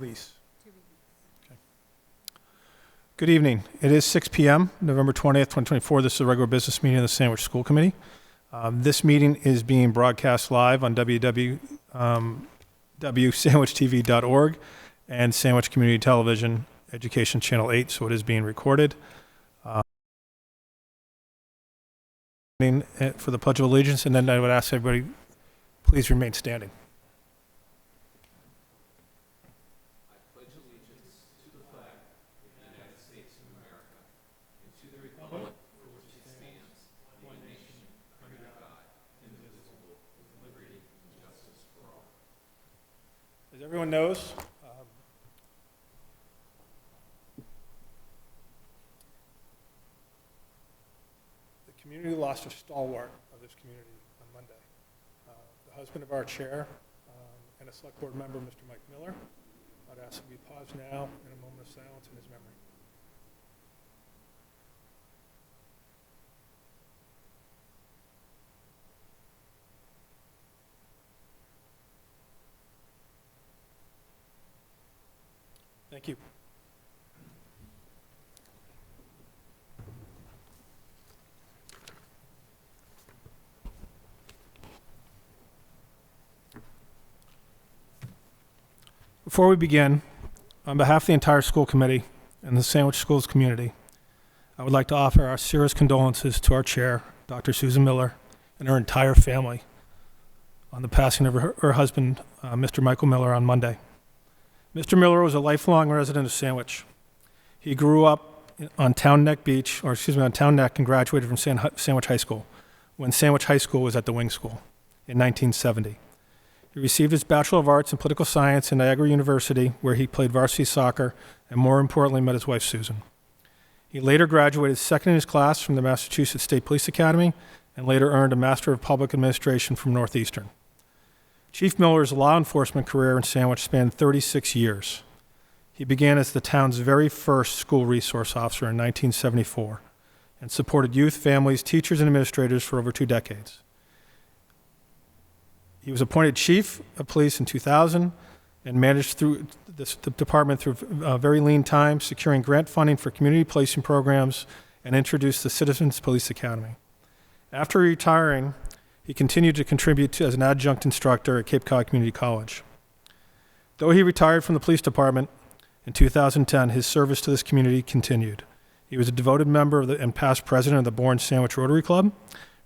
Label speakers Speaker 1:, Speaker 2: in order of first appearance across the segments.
Speaker 1: release. Okay. Good evening. It is 6 p.m., November 20th, 2024. This is a regular business meeting of the Sandwich School Committee. This meeting is being broadcast live on www.sandwichtv.org and Sandwich Community Television Education Channel 8, so it is being recorded. For the Pledge of Allegiance, and then I would ask everybody, please remain standing.
Speaker 2: I pledge allegiance to the flag of the United States of America and to the republic for which it stands, one nation, under God, indivisible, with liberty and justice for all.
Speaker 1: As everyone knows, the community lost a stalwart of this community on Monday. The husband of our chair and a select board member, Mr. Mike Miller. I'd ask that we pause now in a moment of silence in his memory. Thank you. Before we begin, on behalf of the entire school committee and the Sandwich Schools community, I would like to offer our sincerest condolences to our chair, Dr. Susan Miller, and her entire family on the passing of her husband, Mr. Michael Miller, on Monday. Mr. Miller was a lifelong resident of Sandwich. He grew up on Town Neck, and graduated from Sandwich High School when Sandwich High School was at the Wing School in 1970. He received his Bachelor of Arts in Political Science in Niagara University, where he played varsity soccer and, more importantly, met his wife, Susan. He later graduated second in his class from the Massachusetts State Police Academy and later earned a Master of Public Administration from Northeastern. Chief Miller's law enforcement career in Sandwich spanned 36 years. He began as the town's very first school resource officer in 1974 and supported youth, families, teachers, and administrators for over 2 decades. He was appointed chief of police in 2000 and managed through the department through very lean times, securing grant funding for community policing programs and introduced the Citizens Police Academy. After retiring, he continued to contribute as an adjunct instructor at Cape Cod Community College. Though he retired from the police department in 2010, his service to this community continued. He was a devoted member and past president of the Bourne Sandwich Rotary Club,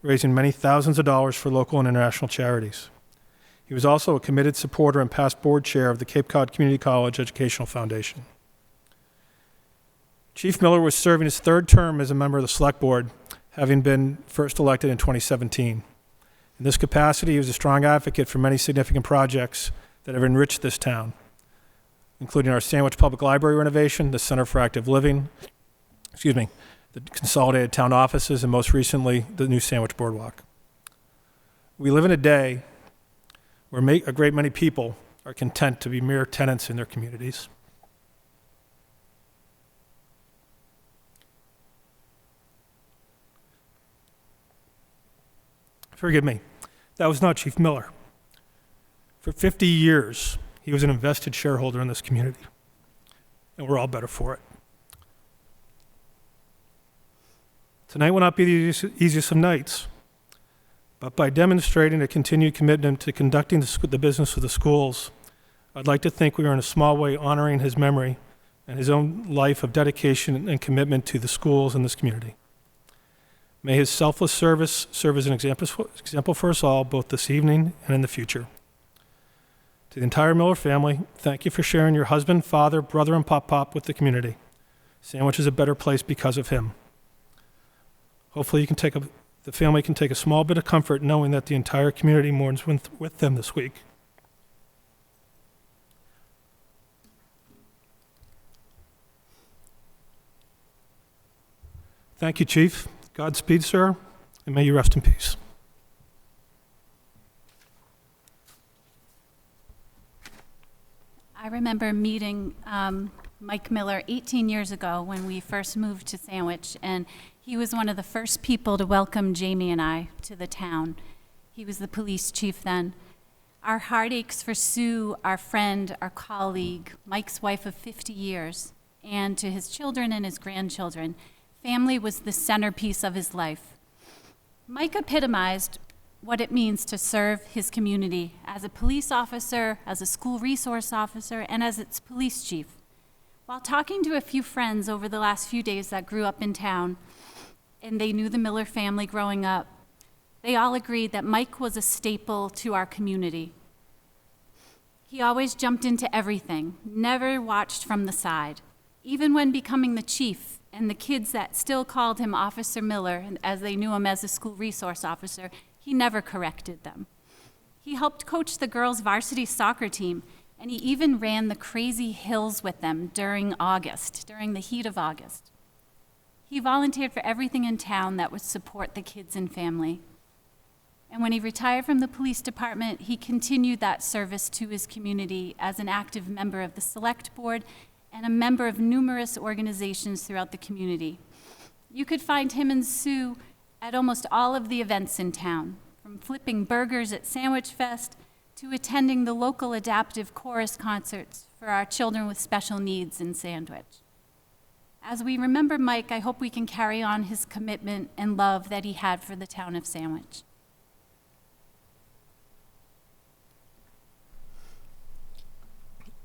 Speaker 1: raising many thousands of dollars for local and international charities. He was also a committed supporter and past board chair of the Cape Cod Community College Educational Foundation. Chief Miller was serving his 3rd term as a member of the Select Board, having been first elected in 2017. In this capacity, he was a strong advocate for many significant projects that have enriched this town, including our Sandwich Public Library renovation, the Center for Active Living, the consolidated town offices, and most recently, the new Sandwich Boardwalk. We live in a day where a great many people are content to be mere tenants in their communities. Forgive me, that was not Chief Miller. For 50 years, he was an invested shareholder in this community, and we're all better for it. Tonight will not be the easiest of nights, but by demonstrating a continued commitment to conducting the business of the schools, I'd like to think we are in a small way honoring his memory and his own life of dedication and commitment to the schools and this community. May his selfless service serve as an example for us all, both this evening and in the future. To the entire Miller family, thank you for sharing your husband, father, brother, and pop-pop with the community. Sandwich is a better place because of him. Hopefully the family can take a small bit of comfort knowing that the entire community mourns with them this week. Thank you, Chief. Godspeed, sir, and may you rest in peace.
Speaker 3: I remember meeting Mike Miller 18 years ago when we first moved to Sandwich, and he was one of the first people to welcome Jamie and I to the town. He was the police chief then. Our heart aches for Sue, our friend, our colleague, Mike's wife of 50 years, and to his children and his grandchildren. Family was the centerpiece of his life. Mike epitomized what it means to serve his community as a police officer, as a school resource officer, and as its police chief. While talking to a few friends over the last few days that grew up in town, and they knew the Miller family growing up, they all agreed that Mike was a staple to our community. He always jumped into everything, never watched from the side. Even when becoming the chief, and the kids that still called him Officer Miller, as they knew him as a school resource officer, he never corrected them. He helped coach the girls' varsity soccer team, and he even ran the crazy hills with them during the heat of August. He volunteered for everything in town that would support the kids and family. And when he retired from the police department, he continued that service to his community as an active member of the select board and a member of numerous organizations throughout the community. You could find him and Sue at almost all of the events in town, from flipping burgers at Sandwich Fest to attending the local adaptive chorus concerts for our children with special needs in Sandwich. As we remember Mike, I hope we can carry on his commitment and love that he had for the town of Sandwich.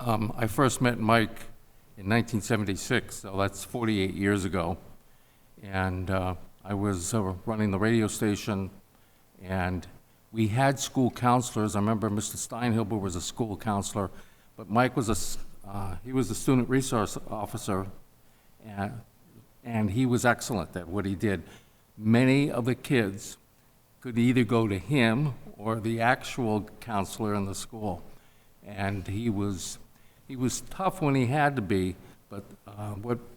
Speaker 4: I first met Mike in 1976, so that's 48 years ago. And I was running the radio station, and we had school counselors. I remember Mr. Steinhilber was a school counselor, but Mike was he was the student resource officer, and he was excellent at what he did. Many of the kids could either go to him or the actual counselor in the school, and he was tough when he had to be, but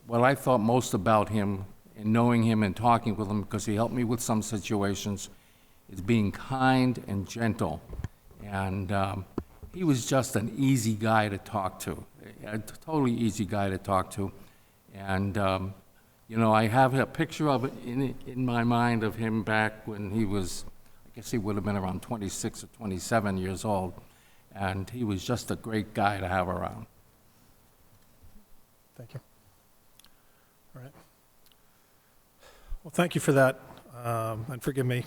Speaker 4: what I thought most about him and knowing him and talking with him, because he helped me with some situations, is being kind and gentle. And he was just an easy guy to talk to, a totally easy guy to talk to. And, you know, I have a picture of it in my mind of him back when he was, I guess he would have been around 26 or 27 years old. And he was just a great guy to have around.
Speaker 1: Thank you. All right. Well, thank you for that, and forgive me.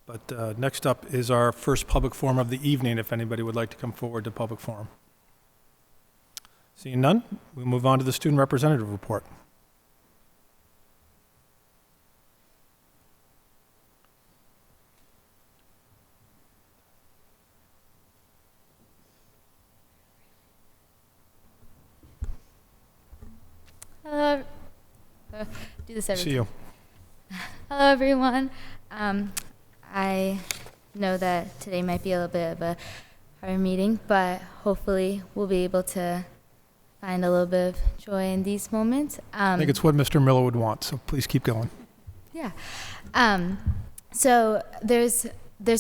Speaker 1: But next up is our first public forum of the evening, if anybody would like to come forward to public forum. Seeing none, we'll move on to the student representative report.
Speaker 5: Hello. Do this every
Speaker 1: See you.
Speaker 5: Hello, everyone. I know that today might be a little bit of a hard meeting, but hopefully we'll be able to find a little bit of joy in these moments.
Speaker 1: I think it's what Mr. Miller would want, so please keep going.
Speaker 5: Yeah. So there's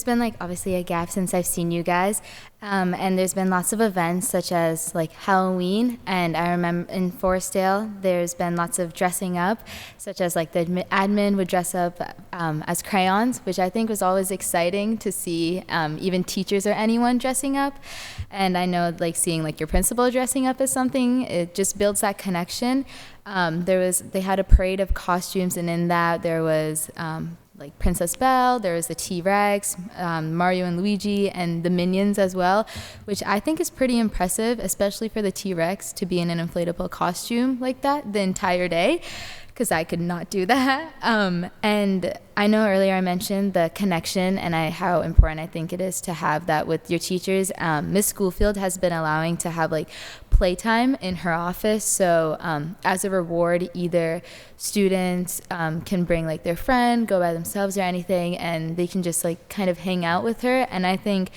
Speaker 5: been like obviously a gap since I've seen you guys, and there's been lots of events such as like Halloween, and I remember in Forestdale there's been lots of dressing up, such as like the admin would dress up as crayons, which I think was always exciting to see, even teachers or anyone dressing up. And I know like seeing like your principal dressing up as something, it just builds that connection. They had a parade of costumes, and in that there was like Princess Belle, there was the T-Rex, Mario and Luigi, and the Minions as well, which I think is pretty impressive, especially for the T-Rex to be in an inflatable costume like that the entire day, because I could not do that. And I know earlier I mentioned the connection and how important I think it is to have that with your teachers. Miss Schoolfield has been allowing to have like playtime in her office. So as a reward, either students can bring like their friend, go by themselves or anything, and they can just like kind of hang out with her. And I think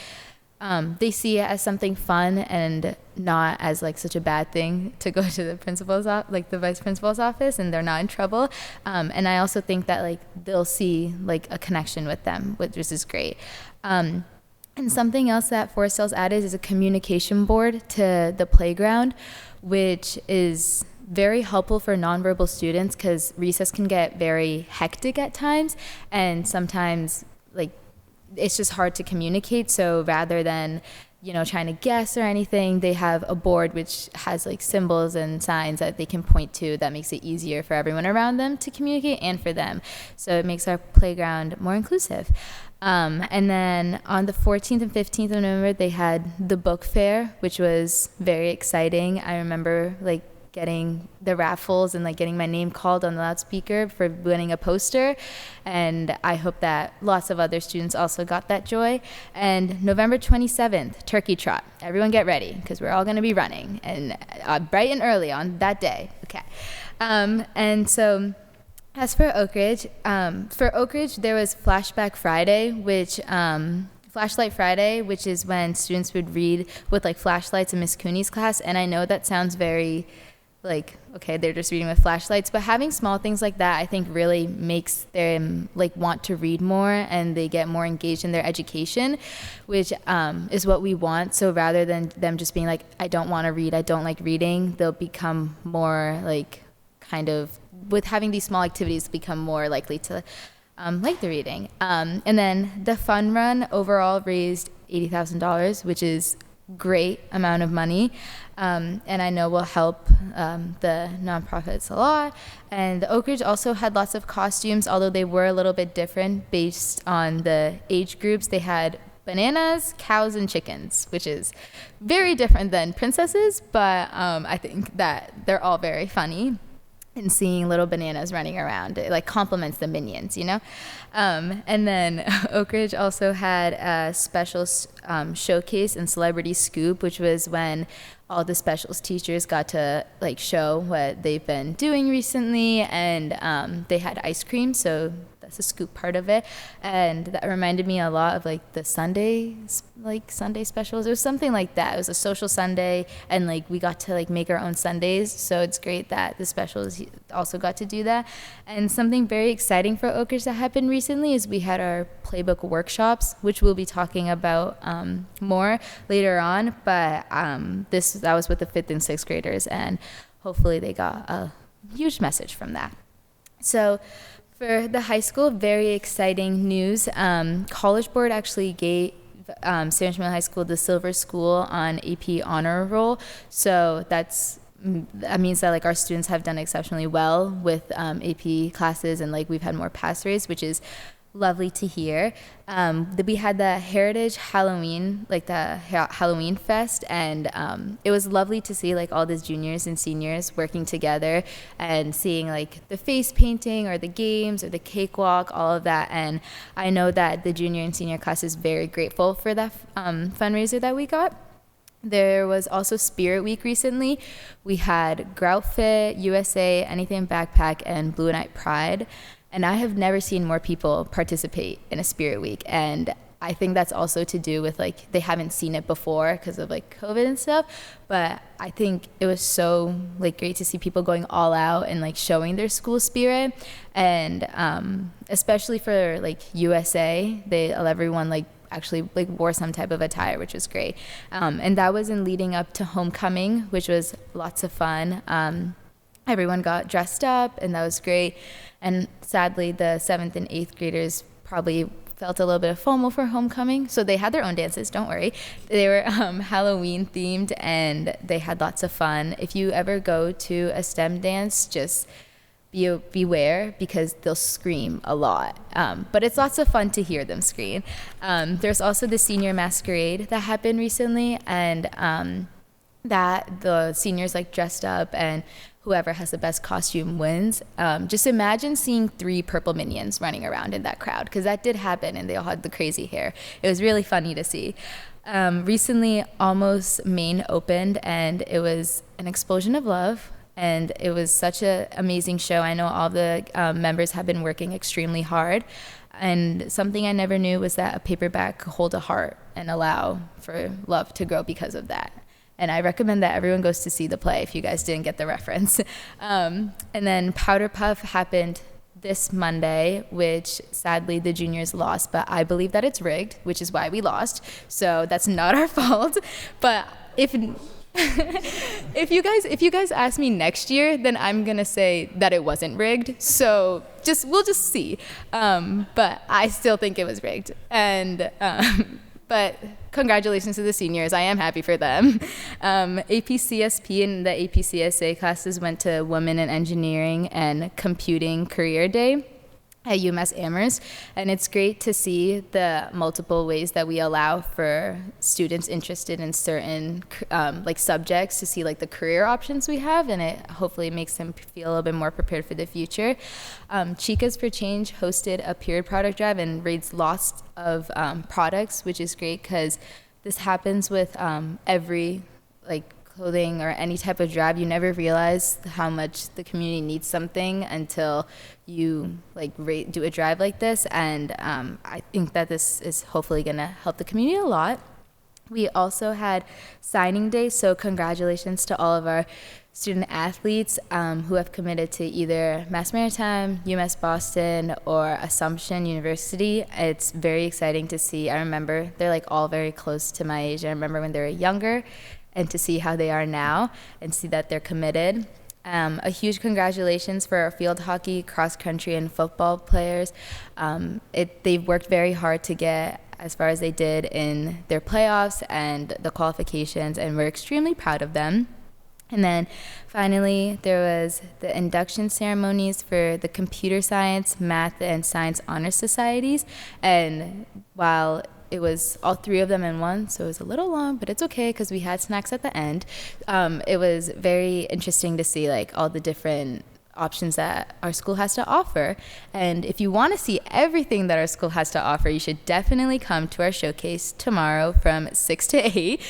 Speaker 5: they see it as something fun and not as like such a bad thing to go to the principal's like the vice principal's office, and they're not in trouble. And I also think that like they'll see like a connection with them, which is great. And something else that Forestdale's added is a communication board to the playground, which is very helpful for nonverbal students because recess can get very hectic at times, and sometimes like it's just hard to communicate. So rather than, trying to guess or anything, they have a board which has like symbols and signs that they can point to that makes it easier for everyone around them to communicate and for them. So it makes our playground more inclusive. And then on the 14th and 15th of November, they had the book fair, which was very exciting. I remember like getting the raffles and like getting my name called on the loudspeaker for winning a poster, and I hope that lots of other students also got that joy. And November 27th, turkey trot. Everyone get ready because we're all going to be running, and bright and early on that day. Okay. And so as for Oak Ridge, there was Flashback Friday, Flashlight Friday, which is when students would read with like flashlights in Miss Cooney's class. And I know that sounds very like, okay, they're just reading with flashlights, but having small things like that, I think really makes them like want to read more, and they get more engaged in their education, which is what we want. So rather than them just being like, I don't want to read, I don't like reading, they'll become more like kind of, with having these small activities, become more likely to like the reading. And then the fun run overall raised $80,000, which is great amount of money, and I know will help the nonprofits a lot. And the Oak Ridge also had lots of costumes, although they were a little bit different based on the age groups. They had bananas, cows, and chickens, which is very different than princesses, but I think that they're all very funny. And seeing little bananas running around, it like complements the minions, And then Oak Ridge also had a special showcase and celebrity scoop, which was when all the specials teachers got to like show what they've been doing recently, and they had ice cream, so that's a scoop part of it. And that reminded me a lot of like the Sunday specials. It was something like that. It was a social Sunday, and like we got to like make our own Sundays, so it's great that the specials also got to do that. And something very exciting for Oak Ridge that happened recently is we had our playbook workshops, which we'll be talking about more later on, but that was with the 5th and 6th graders, and hopefully they got a huge message from that. So for the high school, very exciting news. College Board actually gave Sandwich Middle High School the Silver School on AP Honor Roll. So that means that like our students have done exceptionally well with AP classes, and like we've had more pass rates, which is lovely to hear. We had the Heritage Halloween, like the Halloween Fest, and it was lovely to see like all these juniors and seniors working together and seeing like the face painting or the games or the cakewalk, all of that. And I know that the junior and senior class is very grateful for that fundraiser that we got. There was also Spirit Week recently. We had Groutfit, USA, Anything Backpack, and Blue Night Pride. And I have never seen more people participate in a Spirit Week. And I think that's also to do with like they haven't seen it before because of like COVID and stuff. But I think it was so like great to see people going all out and like showing their school spirit. And especially for like USA, everyone like actually like wore some type of attire, which was great. And that was in leading up to homecoming, which was lots of fun. Everyone got dressed up, and that was great. And sadly, the 7th and 8th graders probably felt a little bit of FOMO for homecoming, so they had their own dances, don't worry. They were Halloween themed, and they had lots of fun. If you ever go to a STEM dance, just beware, because they'll scream a lot. But it's lots of fun to hear them scream. There's also the senior masquerade that happened recently, and that the seniors like dressed up, and whoever has the best costume wins. Just imagine seeing 3 purple minions running around in that crowd, because that did happen, and they all had the crazy hair. It was really funny to see. Recently, Almost Maine opened, and it was an explosion of love, and it was such an amazing show. I know all the members have been working extremely hard, and something I never knew was that a paperback could hold a heart and allow for love to grow because of that. And I recommend that everyone goes to see the play if you guys didn't get the reference. And then Powder Puff happened this Monday, which sadly the juniors lost, but I believe that it's rigged, which is why we lost. So that's not our fault. But if If you guys ask me next year, then I'm gonna say that it wasn't rigged. So we'll just see. But I still think it was rigged. And but congratulations to the seniors. I am happy for them. APCSP and the APCSA classes went to Women in Engineering and Computing Career Day at UMass Amherst, and it's great to see the multiple ways that we allow for students interested in certain like subjects to see like the career options we have, and it hopefully makes them feel a little bit more prepared for the future. Chicas for Change hosted a period product drive and raised lots of products, which is great because this happens with every like clothing or any type of drive. You never realize how much the community needs something until you like do a drive like this, and I think that this is hopefully going to help the community a lot. We also had signing day, so congratulations to all of our student athletes who have committed to either Mass Maritime, UMass Boston, or Assumption University. It's very exciting to see. I remember they're like all very close to my age. I remember when they were younger, and to see how they are now and see that they're committed. A huge congratulations for our field hockey, cross country, and football players. They've worked very hard to get as far as they did in their playoffs and the qualifications, and we're extremely proud of them. And then finally, there was the induction ceremonies for the computer science, math, and science honor societies. And while it was all three of them in one, so it was a little long, but it's okay because we had snacks at the end. It was very interesting to see like all the different options that our school has to offer. And if you want to see everything that our school has to offer, you should definitely come to our showcase tomorrow from 6 to 8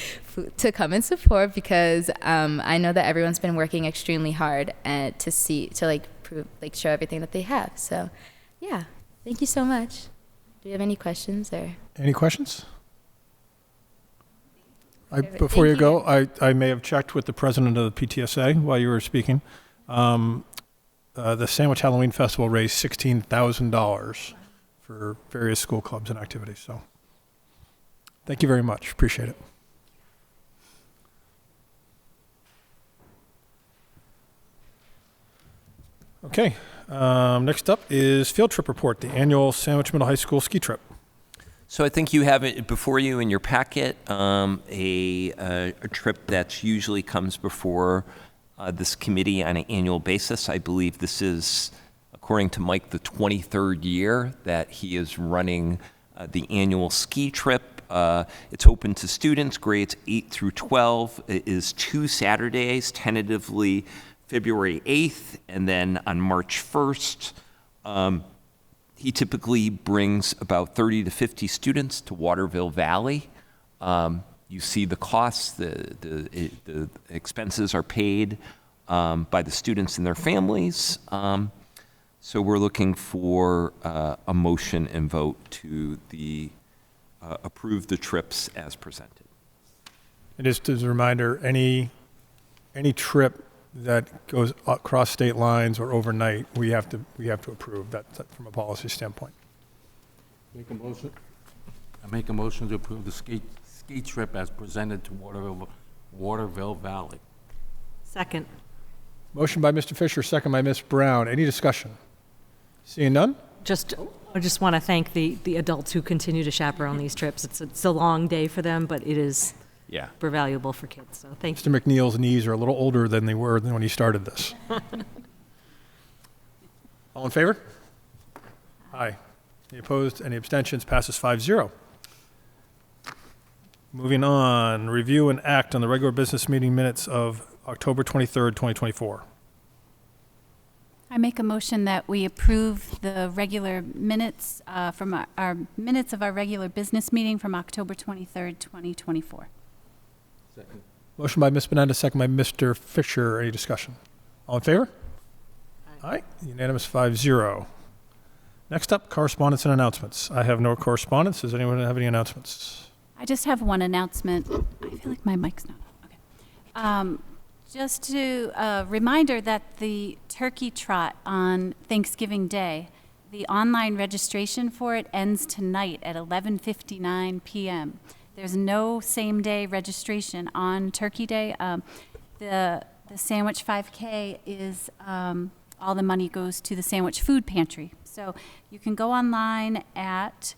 Speaker 5: to come and support, because I know that everyone's been working extremely hard and to show everything that they have. So yeah, thank you so much. Do you have any questions or?
Speaker 1: Any questions? Before you go, I may have checked with the president of the PTSA while you were speaking. The Sandwich Halloween Festival raised $16,000 for various school clubs and activities. So thank you very much. Appreciate it. Okay. Next up is field trip report, the annual Sandwich Middle High School ski trip.
Speaker 6: So I think you have it before you in your packet, a trip that usually comes before this committee on an annual basis. I believe this is, according to Mike, the 23rd year that he is running the annual ski trip. It's open to students, grades 8 through 12. It is 2 Saturdays, tentatively February 8th, and then on March 1st. He typically brings about 30 to 50 students to Waterville Valley. You see the costs, the expenses are paid by the students and their families. So we're looking for a motion and vote to approve the trips as presented.
Speaker 1: And just as a reminder, any trip that goes across state lines or overnight, we have to approve that from a policy standpoint.
Speaker 4: Make a motion. I make a motion to approve the ski trip as presented to Waterville Valley.
Speaker 7: Second.
Speaker 1: Motion by Mr. Fisher, second by Ms. Brown. Any discussion? Seeing none?
Speaker 7: I just want to thank the adults who continue to chaperone these trips. It's a long day for them, but it is super valuable for kids. So thank you.
Speaker 1: Mr. McNeil's knees are a little older than they were when he started this. All in favor? Aye. Any opposed? Any abstentions? Passes 5-0. Moving on, review and act on the regular business meeting minutes of October 23rd, 2024.
Speaker 3: I make a motion that we approve the regular minutes from our minutes of our regular business meeting from October 23rd, 2024.
Speaker 4: Second.
Speaker 1: Motion by Ms. Bonanda, second by Mr. Fisher. Any discussion? All in favor? Aye. Unanimous 5-0. Next up, correspondence and announcements. I have no correspondence. Does anyone have any announcements?
Speaker 3: I just have one announcement. I feel like my mic's not on. Okay. Just to reminder that the Turkey Trot on Thanksgiving Day, the online registration for it ends tonight at 11:59 p.m. There's no same-day registration on Turkey Day. The Sandwich 5K is, all the money goes to the Sandwich Food Pantry. So you can go online at,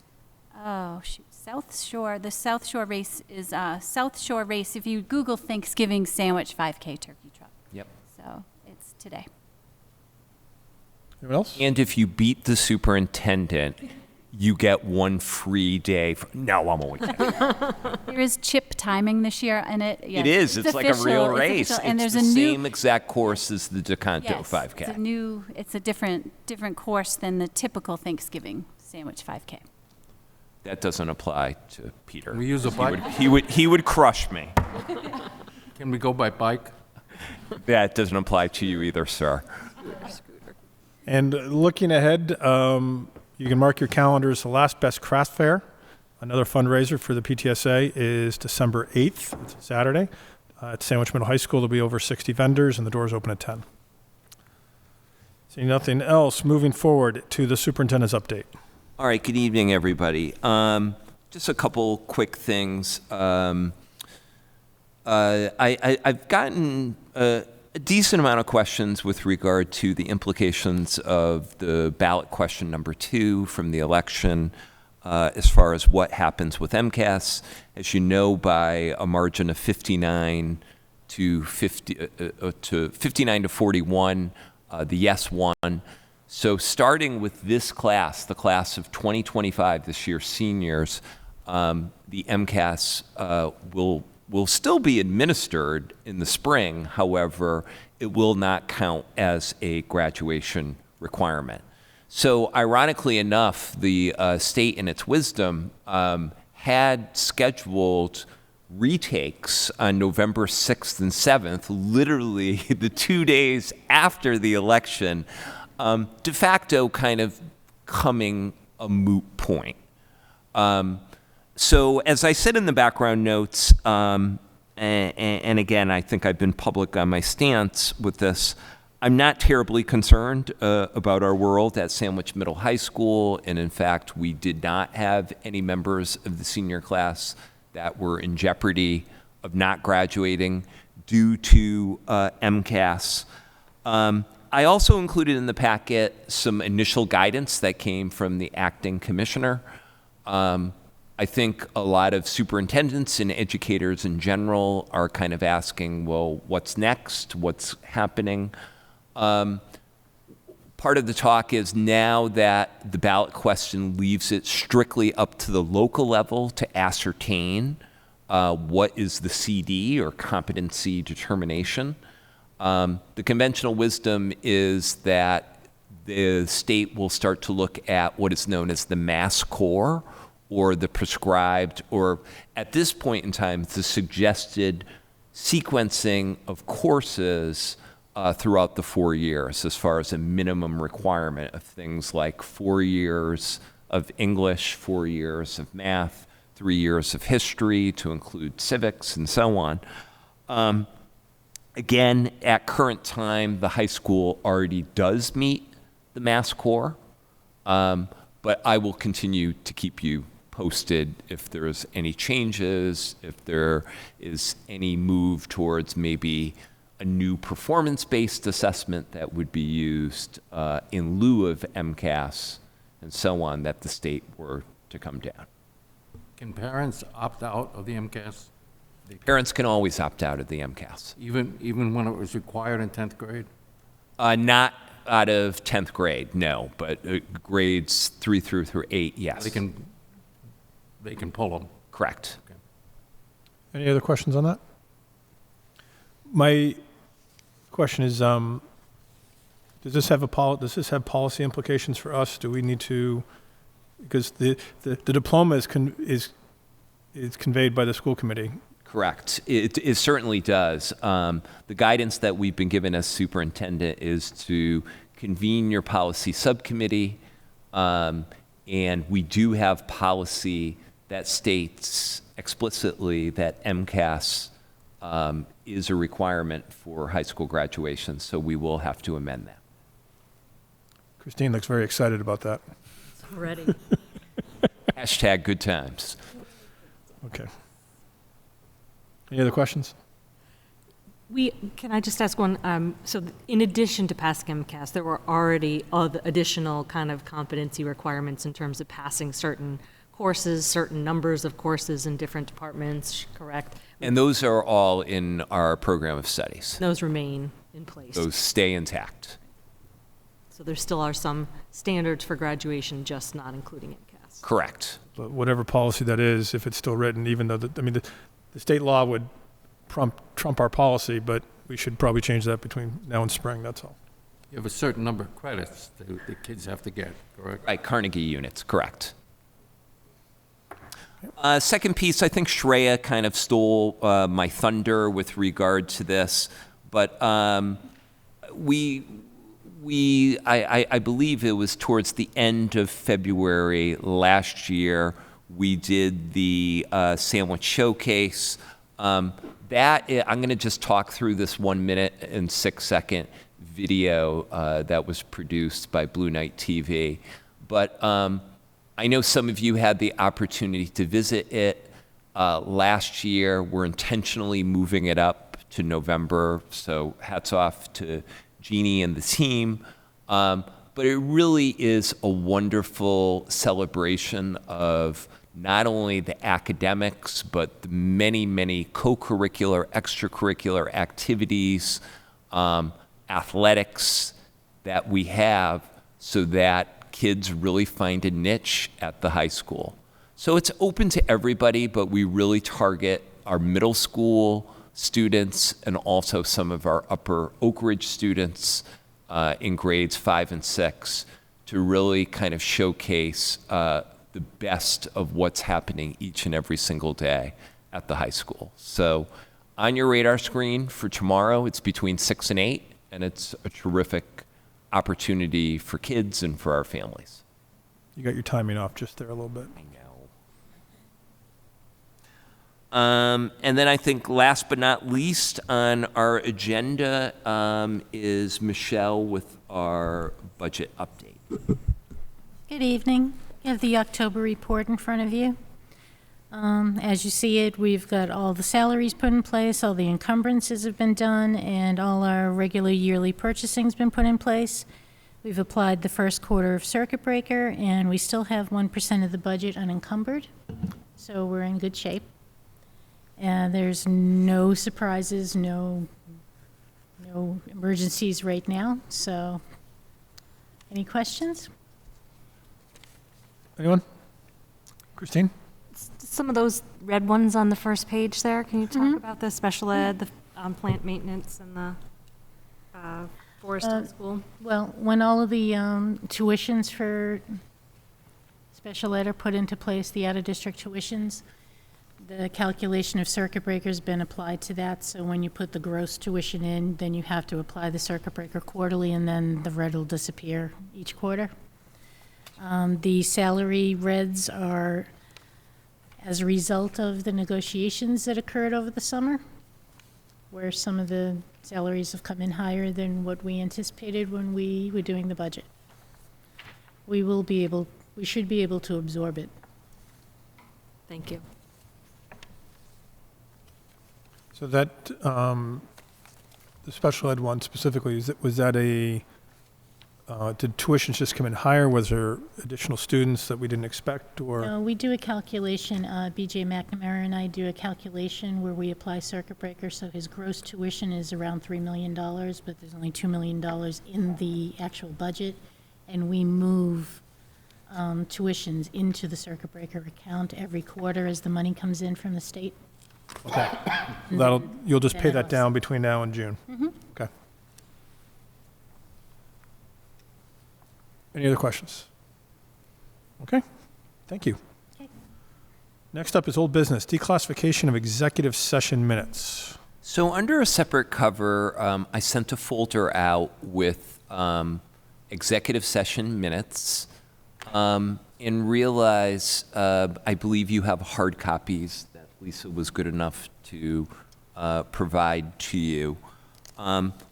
Speaker 3: South Shore. The South Shore race is South Shore Race. If you Google Thanksgiving Sandwich 5K Turkey Trot.
Speaker 6: Yep.
Speaker 3: So it's today.
Speaker 1: Anyone else?
Speaker 6: And if you beat the superintendent, you get one free day. No, I'm only kidding.
Speaker 3: There is chip timing this year, and
Speaker 6: It is. It's like a real
Speaker 3: official,
Speaker 6: race.
Speaker 3: official, and
Speaker 6: it's
Speaker 3: there's
Speaker 6: the
Speaker 3: a new
Speaker 6: same exact course as the DeCanto
Speaker 3: yes,
Speaker 6: 5K.
Speaker 3: It's a different course than the typical Thanksgiving Sandwich 5K.
Speaker 6: That doesn't apply to Peter.
Speaker 4: We use a bike.
Speaker 6: He would crush me.
Speaker 4: Can we go by bike?
Speaker 6: That doesn't apply to you either, sir.
Speaker 1: And looking ahead, you can mark your calendars. The Last Best Craft Fair, another fundraiser for the PTSA, is December 8th. It's a Saturday. At Sandwich Middle High School, there'll be over 60 vendors, and the doors open at 10. Seeing nothing else, moving forward to the superintendent's update.
Speaker 6: All right, good evening, everybody. Just a couple quick things. I've gotten a decent amount of questions with regard to the implications of the ballot question number 2 from the election as far as what happens with MCAS. As you know, by a margin of 59 to 41, the yes won. So starting with this class, the class of 2025, this year's seniors, the MCAS will still be administered in the spring. However, it will not count as a graduation requirement. So ironically enough, the state in its wisdom had scheduled retakes on November 6th and 7th, literally the 2 days after the election, de facto kind of coming a moot point. So as I said in the background notes, and again, I think I've been public on my stance with this, I'm not terribly concerned about our world at Sandwich Middle High School, and in fact, we did not have any members of the senior class that were in jeopardy of not graduating due to MCAS. I also included in the packet some initial guidance that came from the acting commissioner. I think a lot of superintendents and educators in general are kind of asking, well, what's next? What's happening? Part of the talk is now that the ballot question leaves it strictly up to the local level to ascertain what is the CD or competency determination. The conventional wisdom is that the state will start to look at what is known as the mass core, or the prescribed, or at this point in time, the suggested sequencing of courses throughout the 4 years, as far as a minimum requirement of things like 4 years of English, 4 years of math, 3 years of history to include civics, and so on. Again, at current time, the high school already does meet the mass core, but I will continue to keep you posted if there's any changes, if there is any move towards maybe a new performance-based assessment that would be used in lieu of MCAS and so on, that the state were to come down.
Speaker 4: Can parents opt out of the MCAS?
Speaker 6: Parents can always opt out of the MCAS.
Speaker 4: Even when it was required in 10th grade?
Speaker 6: Not out of 10th grade, no, but grades 3 through 8, yes.
Speaker 4: They can pull them.
Speaker 6: Correct.
Speaker 4: Okay.
Speaker 1: Any other questions on that? My question is, does this have policy implications for us? Do we need to, because the diploma is conveyed by the school committee.
Speaker 6: Correct. It certainly does. The guidance that we've been given as superintendent is to convene your policy subcommittee, and we do have policy that states explicitly that MCAS is a requirement for high school graduation, so we will have to amend that.
Speaker 1: Christine looks very excited about that.
Speaker 7: Ready.
Speaker 6: Hashtag good times.
Speaker 1: Okay. Any other questions?
Speaker 7: Can I just ask one? So in addition to passing MCAS, there were already other additional kind of competency requirements in terms of passing certain courses, certain numbers of courses in different departments, correct?
Speaker 6: And those are all in our program of studies.
Speaker 7: Those remain in place.
Speaker 6: Those stay intact.
Speaker 7: So there still are some standards for graduation, just not including MCAS.
Speaker 6: Correct.
Speaker 1: But whatever policy that is, if it's still written, even though, the state law would trump our policy, but we should probably change that between now and spring, that's all.
Speaker 4: You have a certain number of credits the kids have to get, correct?
Speaker 6: Right, Carnegie units, correct. Second piece, I think Shreya kind of stole my thunder with regard to this, but I believe it was towards the end of February last year, we did the Sandwich Showcase. I'm going to just talk through this 1 minute and 6 second video that was produced by Blue Knight TV. But I know some of you had the opportunity to visit it last year. We're intentionally moving it up to November, so hats off to Jeannie and the team. But it really is a wonderful celebration of not only the academics, but the many, many co-curricular, extracurricular activities, athletics that we have so that kids really find a niche at the high school. So it's open to everybody, but we really target our middle school students and also some of our upper Oak Ridge students in grades 5 and 6 to really kind of showcase the best of what's happening each and every single day at the high school. So on your radar screen for tomorrow, it's between 6 and 8, and it's a terrific opportunity for kids and for our families.
Speaker 1: You got your timing off just there a little bit.
Speaker 6: I know. And then I think last but not least on our agenda is Michelle with our budget update.
Speaker 8: Good evening. You have the October report in front of you. As you see it, we've got all the salaries put in place, all the encumbrances have been done, and all our regular yearly purchasing's been put in place. We've applied the first quarter of circuit breaker, and we still have 1% of the budget unencumbered, so we're in good shape. And there's no surprises, no emergencies right now, so any questions?
Speaker 1: Anyone? Christine?
Speaker 7: Some of those red ones on the first page there, can you talk about the special ed, the plant maintenance, and the forest and school?
Speaker 8: Well, when all of the tuitions for special ed are put into place, the out-of-district tuitions, the calculation of circuit breaker's been applied to that. So when you put the gross tuition in, then you have to apply the circuit breaker quarterly, and then the red will disappear each quarter. The salary reds are as a result of the negotiations that occurred over the summer, where some of the salaries have come in higher than what we anticipated when we were doing the budget. We should be able to absorb it.
Speaker 7: Thank you.
Speaker 1: So that, the special ed one specifically, was that did tuitions just come in higher? Was there additional students that we didn't expect, or?
Speaker 8: No, we do a calculation, BJ McNamara and I do a calculation where we apply circuit breaker, so his gross tuition is around $3 million, but there's only $2 million in the actual budget, and we move tuitions into the circuit breaker account every quarter as the money comes in from the state.
Speaker 1: Okay. You'll just pay that down between now and June?
Speaker 8: Mm-hmm.
Speaker 1: Okay. Any other questions? Okay, thank you.
Speaker 8: Okay.
Speaker 1: Next up is old business, declassification of executive session minutes.
Speaker 6: So under a separate cover, I sent a folder out with executive session minutes and realize I believe you have hard copies that Lisa was good enough to provide to you.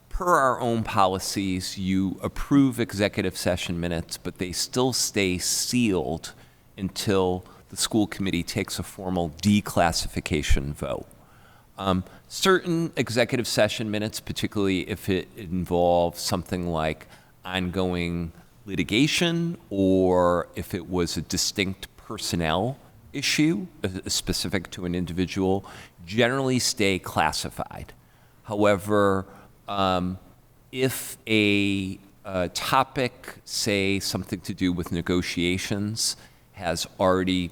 Speaker 6: Per our own policies, you approve executive session minutes, but they still stay sealed until the school committee takes a formal declassification vote. Certain executive session minutes, particularly if it involves something like ongoing litigation or if it was a distinct personnel issue specific to an individual, generally stay classified. However, if a topic, say something to do with negotiations, has already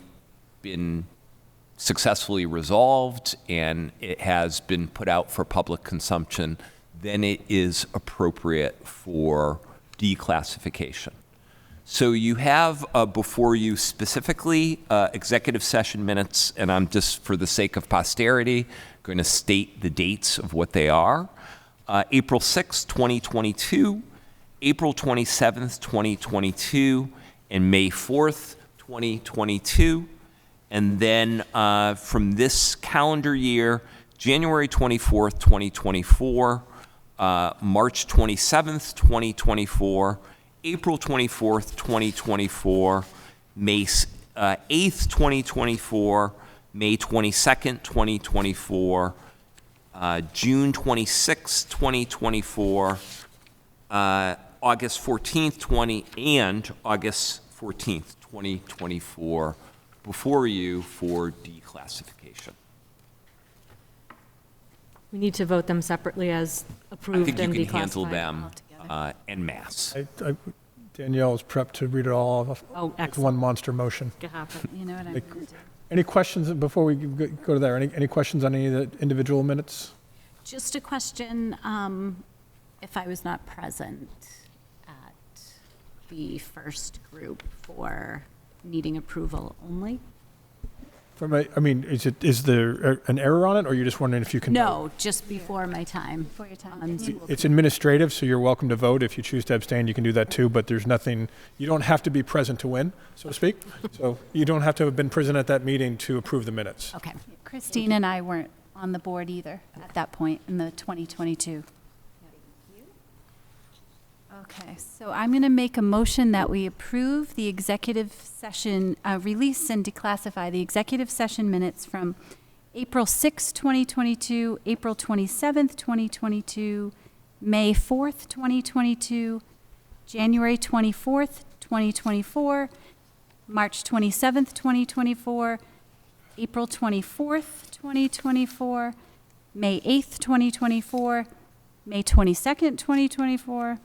Speaker 6: been successfully resolved and it has been put out for public consumption, then it is appropriate for declassification. So you have before you specifically executive session minutes, and I'm just, for the sake of posterity, going to state the dates of what they are. April 6th, 2022, April 27th, 2022, and May 4th, 2022. And then from this calendar year, January 24th, 2024, March 27th, 2024, April 24th, 2024, May 8th, 2024, May 22nd, 2024, June 26th, 2024, August 14th, and August 14th, 2024, before you for declassification.
Speaker 7: We need to vote them separately as approved and declassified.
Speaker 6: I think you can handle them en masse.
Speaker 1: Danielle is prepped to read it all off
Speaker 7: Oh,
Speaker 1: like
Speaker 7: excellent.
Speaker 1: one monster motion.
Speaker 7: Can happen.
Speaker 3: You know what I'm
Speaker 1: Like-
Speaker 3: going to do?
Speaker 1: Any questions before we go to there? Any questions on any of the individual minutes?
Speaker 3: Just a question, if I was not present at the first group for needing approval only?
Speaker 1: Is there an error on it, or are you just wondering if you can vote?
Speaker 3: No, just before my time.
Speaker 5: For your time.
Speaker 3: on
Speaker 5: Thank you.
Speaker 1: It's administrative, so you're welcome to vote. If you choose to abstain, you can do that too, but there's nothing, you don't have to be present to win, so to speak. So you don't have to have been present at that meeting to approve the minutes.
Speaker 3: Okay. Christine and I weren't on the board either at that point in the 2022. Okay, so I'm going to make a motion that we approve the executive session, release and declassify the executive session minutes from April 6, 2022, April 27th, 2022, May 4th, 2022, January 24th, 2024, March 27th, 2024, April 24th, 2024, May 8th, 2024, May 22nd, 2024,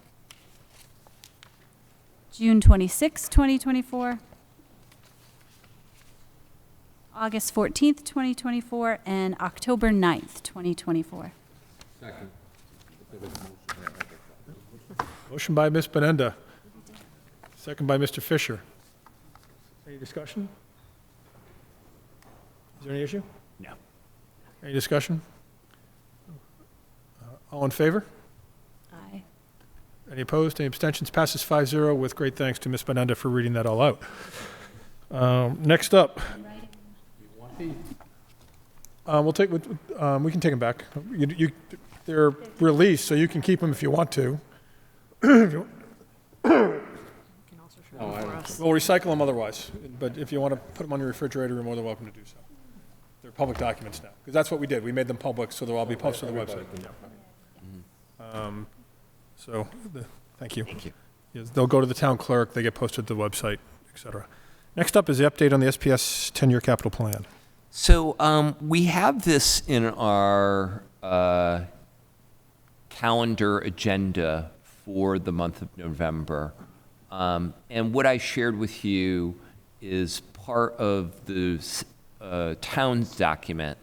Speaker 3: June 26, 2024, August 14th, 2024, and October 9th, 2024.
Speaker 1: Motion by Ms. Benenda, second by Mr. Fisher. Any discussion? Is there any issue?
Speaker 6: No.
Speaker 1: Any discussion? All in favor?
Speaker 3: Aye.
Speaker 1: Any opposed? Any abstentions? Passes 5-0 with great thanks to Ms. Benenda for reading that all out. Next up. We can take them back. They're released, so you can keep them if you want to. We'll recycle them otherwise, but if you want to put them on your refrigerator, you're more than welcome to do so. They're public documents now, because that's what we did. We made them public, so they'll all be posted on the website. Thank you.
Speaker 6: Thank you.
Speaker 1: Yes, they'll go to the town clerk, they get posted to the website, et cetera. Next up is the update on the SPS 10-year capital plan.
Speaker 6: So we have this in our calendar agenda for the month of November. And what I shared with you is part of the town's document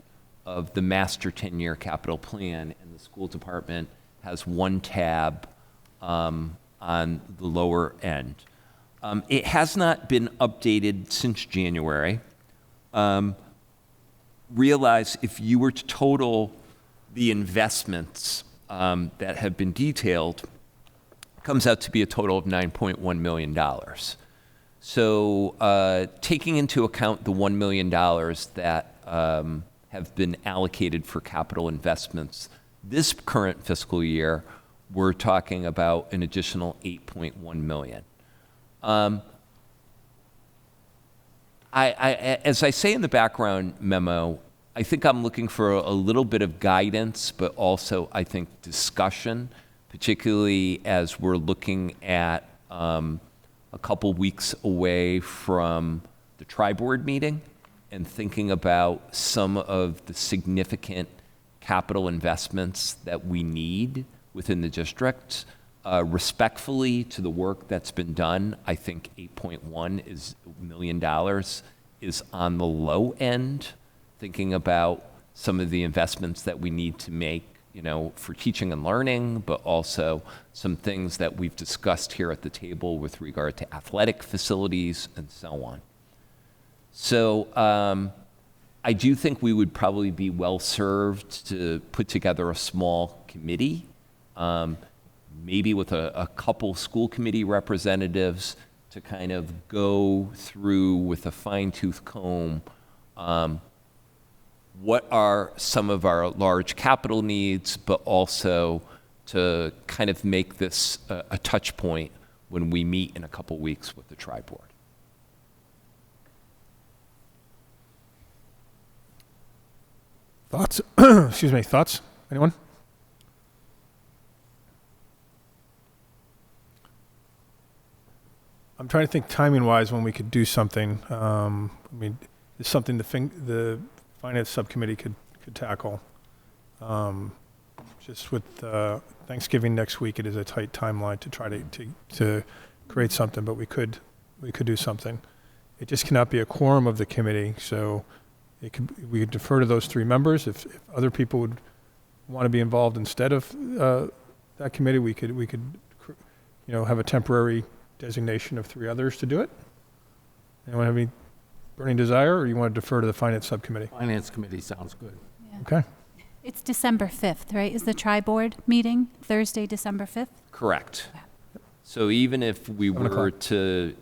Speaker 6: of the master 10-year capital plan, and the school department has one tab on the lower end. It has not been updated since January. Realize if you were to total the investments that have been detailed, it comes out to be a total of $9.1 million. So taking into account the $1 million that have been allocated for capital investments this current fiscal year, we're talking about an additional $8.1 million. As I say in the background memo, I think I'm looking for a little bit of guidance, but also I think discussion, particularly as we're looking at a couple weeks away from the tri-board meeting and thinking about some of the significant capital investments that we need within the district. Respectfully to the work that's been done, I think $8.1 million is on the low end, thinking about some of the investments that we need to make, for teaching and learning, but also some things that we've discussed here at the table with regard to athletic facilities and so on. So I do think we would probably be well served to put together a small committee, maybe with a couple school committee representatives to kind of go through with a fine-tooth comb what are some of our large capital needs, but also to kind of make this a touch point when we meet in a couple weeks with the tri-board.
Speaker 1: Thoughts? Excuse me, thoughts? Anyone? I'm trying to think timing-wise when we could do something. It's something the Finance Subcommittee could tackle. Just with Thanksgiving next week, it is a tight timeline to try to create something, but we could do something. It just cannot be a quorum of the committee, so we could defer to those 3 members. If other people would want to be involved instead of that committee, we could have a temporary designation of 3 others to do it. Anyone have any burning desire, or you want to defer to the Finance Subcommittee?
Speaker 4: Finance Committee sounds good.
Speaker 3: Yeah.
Speaker 1: Okay.
Speaker 3: It's December 5th, right? Is the tri-board meeting Thursday, December 5th?
Speaker 6: Correct. So even if we
Speaker 1: 7
Speaker 6: were
Speaker 1: o'clock.
Speaker 6: to,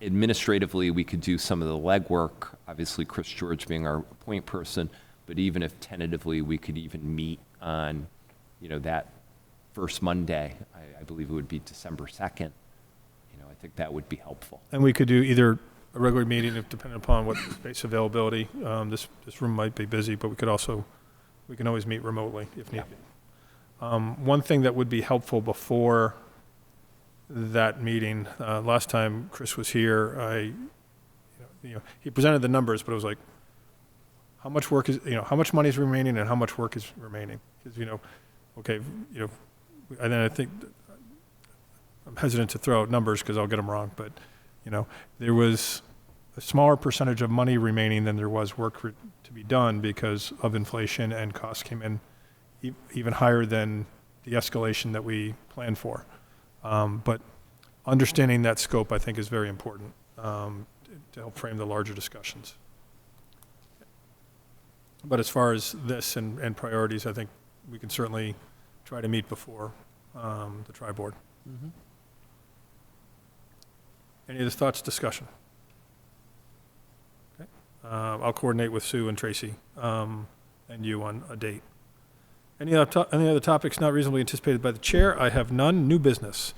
Speaker 6: administratively, we could do some of the legwork, obviously Chris George being our point person, but even if tentatively we could even meet on, that first Monday, I believe it would be December 2nd, I think that would be helpful.
Speaker 1: And we could do either a regular meeting, if depending upon what space availability. This room might be busy, but we can always meet remotely if needed. One thing that would be helpful before that meeting, last time Chris was here, he presented the numbers, but it was like, how much work is, how much money is remaining and how much work is remaining? Because, and then I think, I'm hesitant to throw out numbers because I'll get them wrong, but, there was a smaller percentage of money remaining than there was work to be done because of inflation, and costs came in even higher than the escalation that we planned for. But understanding that scope, I think, is very important to help frame the larger discussions. But as far as this and priorities, I think we can certainly try to meet before the tri-board.
Speaker 6: Mm-hmm.
Speaker 1: Any other thoughts, discussion? Okay. I'll coordinate with Sue and Tracy and you on a date. Any other topics not reasonably anticipated by the chair? I have none. New business.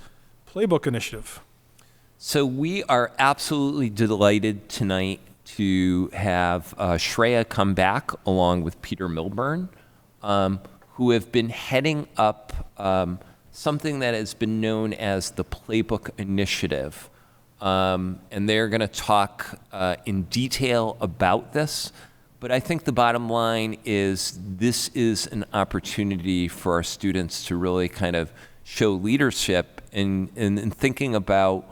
Speaker 1: Playbook initiative.
Speaker 6: So we are absolutely delighted tonight to have Shreya come back along with Peter Milburn, who have been heading up something that has been known as the Playbook Initiative. And they're going to talk in detail about this. But I think the bottom line is this is an opportunity for our students to really kind of show leadership in thinking about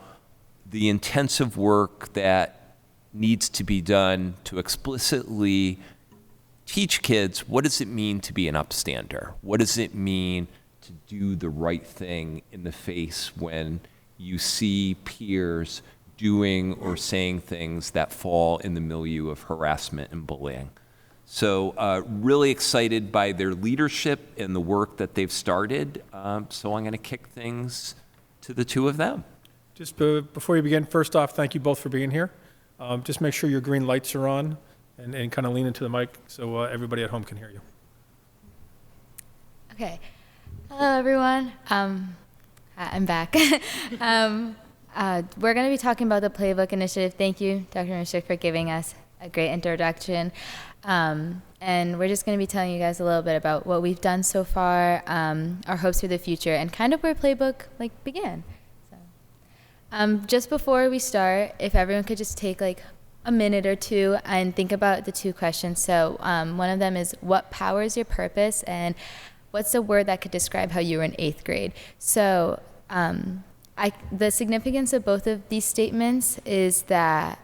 Speaker 6: the intensive work that needs to be done to explicitly teach kids what does it mean to be an upstander? What does it mean to do the right thing in the face when you see peers doing or saying things that fall in the milieu of harassment and bullying. So really excited by their leadership and the work that they've started. So I'm going to kick things to the 2 of them.
Speaker 1: Just before you begin, first off, thank you both for being here. Just make sure your green lights are on and kind of lean into the mic so everybody at home can hear you.
Speaker 5: Okay. Hello, everyone. I'm back. We're going to be talking about the Playbook Initiative. Thank you, Dr. Mishik, for giving us a great introduction. And we're just going to be telling you guys a little bit about what we've done so far, our hopes for the future, and kind of where Playbook began. So, just before we start, if everyone could just take a minute or two and think about the two questions. So one of them is, what powers your purpose, and what's a word that could describe how you were in 8th grade? So the significance of both of these statements is that,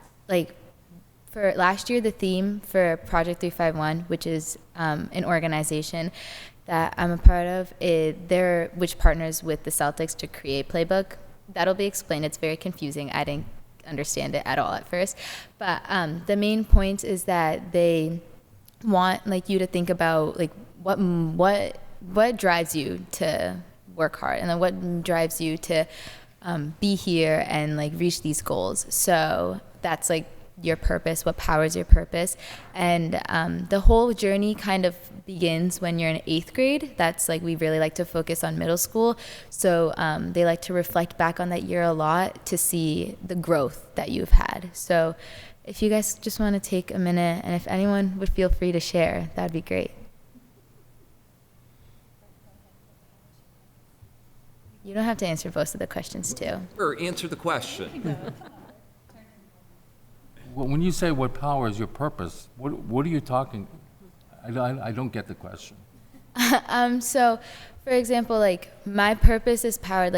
Speaker 5: for last year, the theme for Project 351, which is an organization that I'm a part of, which partners with the Celtics to create Playbook. That'll be explained. It's very confusing. I didn't understand it at all at first. But the main point is that they want you to think about what drives you to work hard, and then what drives you to be here and reach these goals. So that's your purpose, what powers your purpose. And the whole journey kind of begins when you're in 8th grade. That's we really like to focus on middle school. So they like to reflect back on that year a lot to see the growth that you've had. So if you guys just want to take a minute, and if anyone would feel free to share, that'd be great. You don't have to answer both of the questions too.
Speaker 6: Or answer the question.
Speaker 4: Well, when you say what powers your purpose, what are you talking? I don't get the question.
Speaker 5: So, for example, my purpose is powered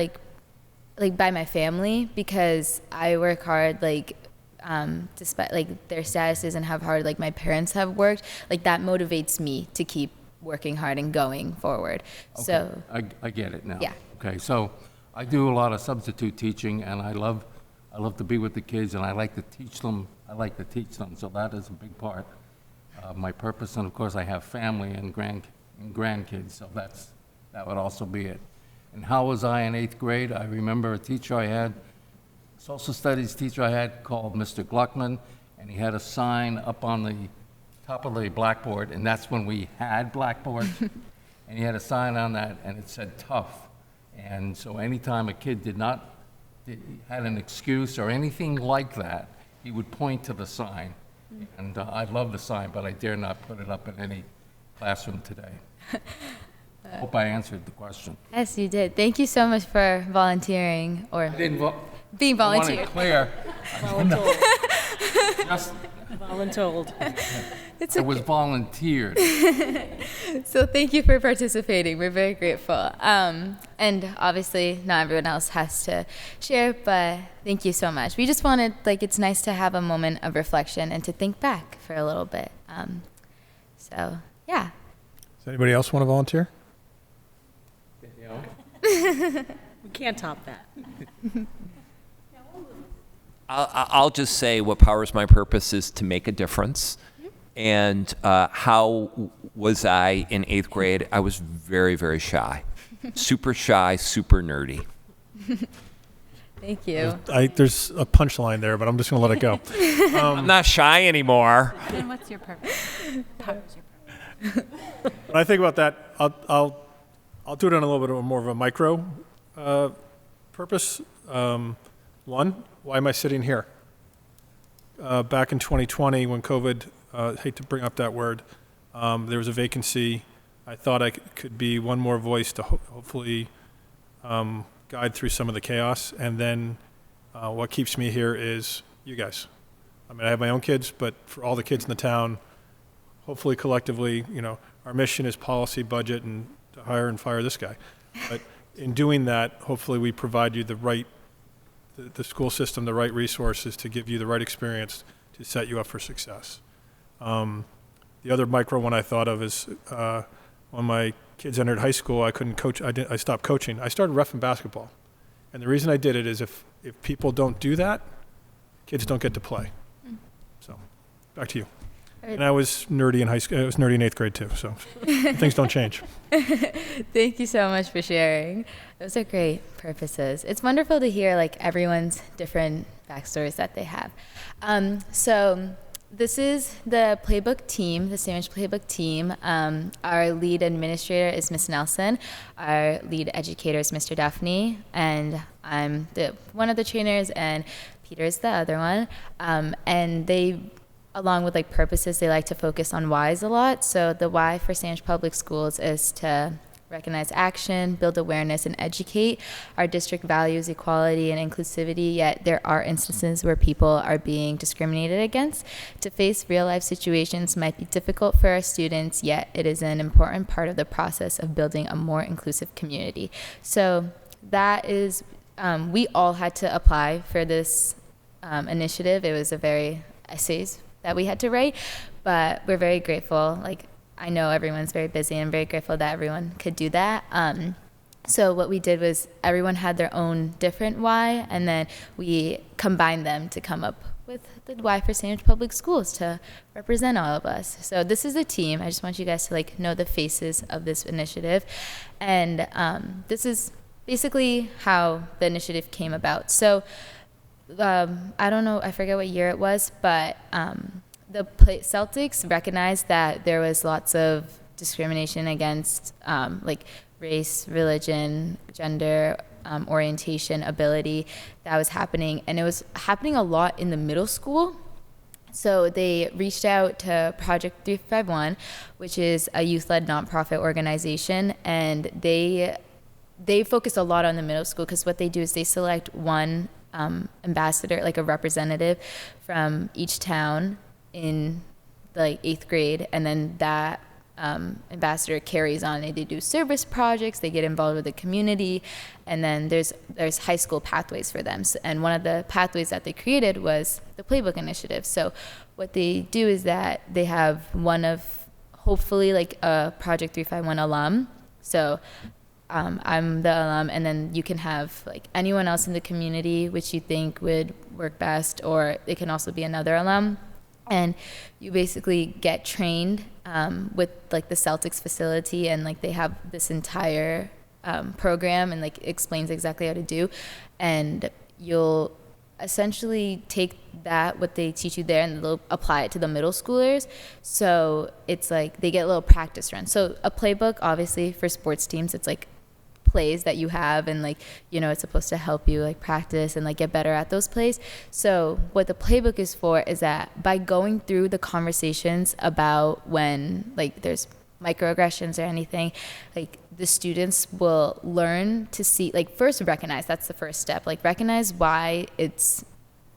Speaker 5: by my family, because I work hard despite their statuses and how hard my parents have worked. That motivates me to keep working hard and going forward.
Speaker 4: Okay.
Speaker 5: So
Speaker 4: I get it now.
Speaker 5: Yeah.
Speaker 4: Okay, so I do a lot of substitute teaching, and I love to be with the kids, and I like to teach them. So that is a big part of my purpose. And of course, I have family and grandkids, so that would also be it. And how was I in 8th grade? I remember a teacher I had, social studies teacher I had, called Mr. Gluckman, and he had a sign up on the top of the blackboard, and that's when we had blackboards. And he had a sign on that, and it said tough. And so anytime a kid had an excuse or anything like that, he would point to the sign. And I love the sign, but I dare not put it up in any classroom today. Hope I answered the question.
Speaker 5: yes, you did. Thank you so much for volunteering or
Speaker 4: I didn't
Speaker 5: being
Speaker 4: I want
Speaker 5: volunteered.
Speaker 4: it clear. Just,
Speaker 7: Voluntold.
Speaker 5: It's
Speaker 4: I was volunteered.
Speaker 5: So thank you for participating. We're very grateful. And obviously, not everyone else has to share, but thank you so much. We just wanted, it's nice to have a moment of reflection and to think back for a little bit. So, yeah.
Speaker 1: Does anybody else want to volunteer?
Speaker 7: We can't top that.
Speaker 6: I'll just say what powers my purpose is to make a difference. And how was I in 8th grade? I was very, very shy. Super shy, super nerdy.
Speaker 5: Thank you.
Speaker 1: There's a punchline there, but I'm just going to let it go.
Speaker 6: I'm not shy anymore.
Speaker 3: And what's your purpose? Powers your purpose.
Speaker 1: When I think about that, I'll do it on a little bit more of a micro purpose. One, why am I sitting here? Back in 2020, when COVID, hate to bring up that word, there was a vacancy. I thought I could be one more voice to hopefully guide through some of the chaos. And then what keeps me here is you guys. I mean, I have my own kids, but for all the kids in the town, hopefully collectively, our mission is policy, budget, and to hire and fire this guy. But in doing that, hopefully we provide you the school system, the right resources to give you the right experience to set you up for success. The other micro one I thought of is when my kids entered high school, I couldn't coach. I stopped coaching. I started reffing basketball. And the reason I did it is if people don't do that, kids don't get to play. So back to you. And I was nerdy in high school. I was nerdy in 8th grade too, so things don't change.
Speaker 5: Thank you so much for sharing. Those are great purposes. It's wonderful to hear everyone's different backstories that they have. So this is the Playbook team, the Sandwich Playbook team. Our lead administrator is Miss Nelson. Our lead educator is Mr. Daphne, and I'm one of the trainers, and Peter is the other one. And they along with like purposes, they like to focus on whys a lot. So the why for Sandwich Public Schools is to recognize action, build awareness, and educate. Our district values equality and inclusivity, yet there are instances where people are being discriminated against. To face real-life situations might be difficult for our students, yet it is an important part of the process of building a more inclusive community. So that is, we all had to apply for this initiative. It was a very essays that we had to write, but we're very grateful. Like, I know everyone's very busy, and I'm very grateful that everyone could do that. So what we did was everyone had their own different why, and then we combined them to come up with the why for Sandwich Public Schools to represent all of us. So this is a team. I just want you guys to like know the faces of this initiative, and this is basically how the initiative came about. So I don't know, I forget what year it was, but the Celtics recognized that there was lots of discrimination against like race, religion, gender, orientation, ability that was happening. And it was happening a lot in the middle school. So they reached out to Project 351, which is a youth-led nonprofit organization, and they focus a lot on the middle school, because what they do is they select one ambassador, like a representative from each town in like 8th grade, and then that ambassador carries on. They do service projects, they get involved with the community, and then there's high school pathways for them. So, and one of the pathways that they created was the Playbook Initiative. So what they do is that they have one of, hopefully like a Project 351 alum. So I'm the alum, and then you can have like anyone else in the community which you think would work best, or it can also be another alum. And you basically get trained with like the Celtics facility, and like they have this entire program, and like explains exactly how to do. And you'll essentially take that, what they teach you there, and they'll apply it to the middle schoolers. So it's like they get a little practice run. So a playbook, obviously for sports teams, it's like plays that you have, and like, you know, it's supposed to help you like practice and like get better at those plays. So what the playbook is for is that by going through the conversations about when like there's microaggressions or anything, like the students will learn to see, like first recognize, that's the first step, like recognize why it's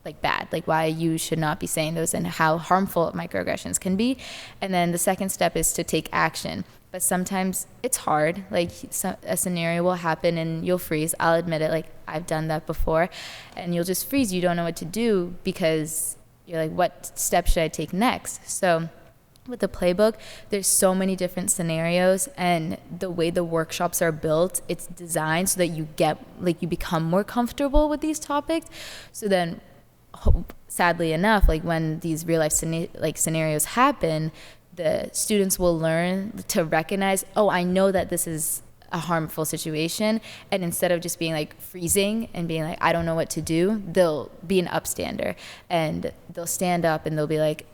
Speaker 5: like bad, like why you should not be saying those and how harmful microaggressions can be. And then the second step is to take action. But sometimes it's hard, like a scenario will happen and you'll freeze. I'll admit it, like I've done that before, and you'll just freeze. You don't know what to do because you're like, what step should I take next? So with the playbook, there's so many different scenarios, and the way the workshops are built, it's designed so that you get, like you become more comfortable with these topics. So then sadly enough, like when these real life scenarios happen, the students will learn to recognize, oh, I know that this is a harmful situation. And instead of just being like freezing and being like, I don't know what to do, they'll be an upstander, and they'll stand up and they'll be like,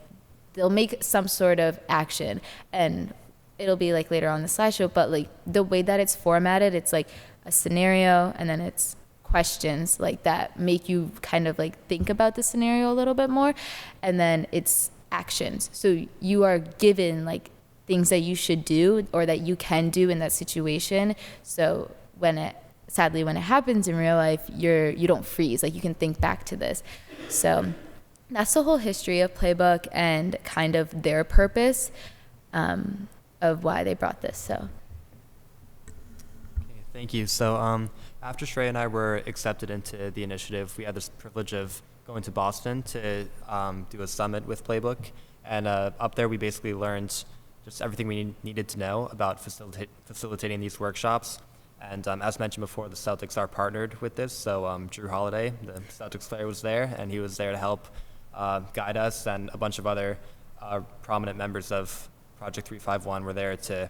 Speaker 5: they'll make some sort of action. And it'll be like later on the slideshow, but like the way that it's formatted, it's like a scenario and then it's questions like that make you kind of like think about the scenario a little bit more. And then it's actions. So you are given like things that you should do or that you can do in that situation. So when it happens in real life, you don't freeze, like you can think back to this. So that's the whole history of Playbook and kind of their purpose of why they brought this. So
Speaker 9: okay, thank you. So after Shreya and I were accepted into the initiative, we had this privilege of going to Boston to do a summit with Playbook. And up there, we basically learned just everything we needed to know about facilitating these workshops. And as mentioned before, the Celtics are partnered with this. So Drew Holiday, the Celtics player, was there, and he was there to help guide us. And a bunch of other prominent members of Project 351 were there to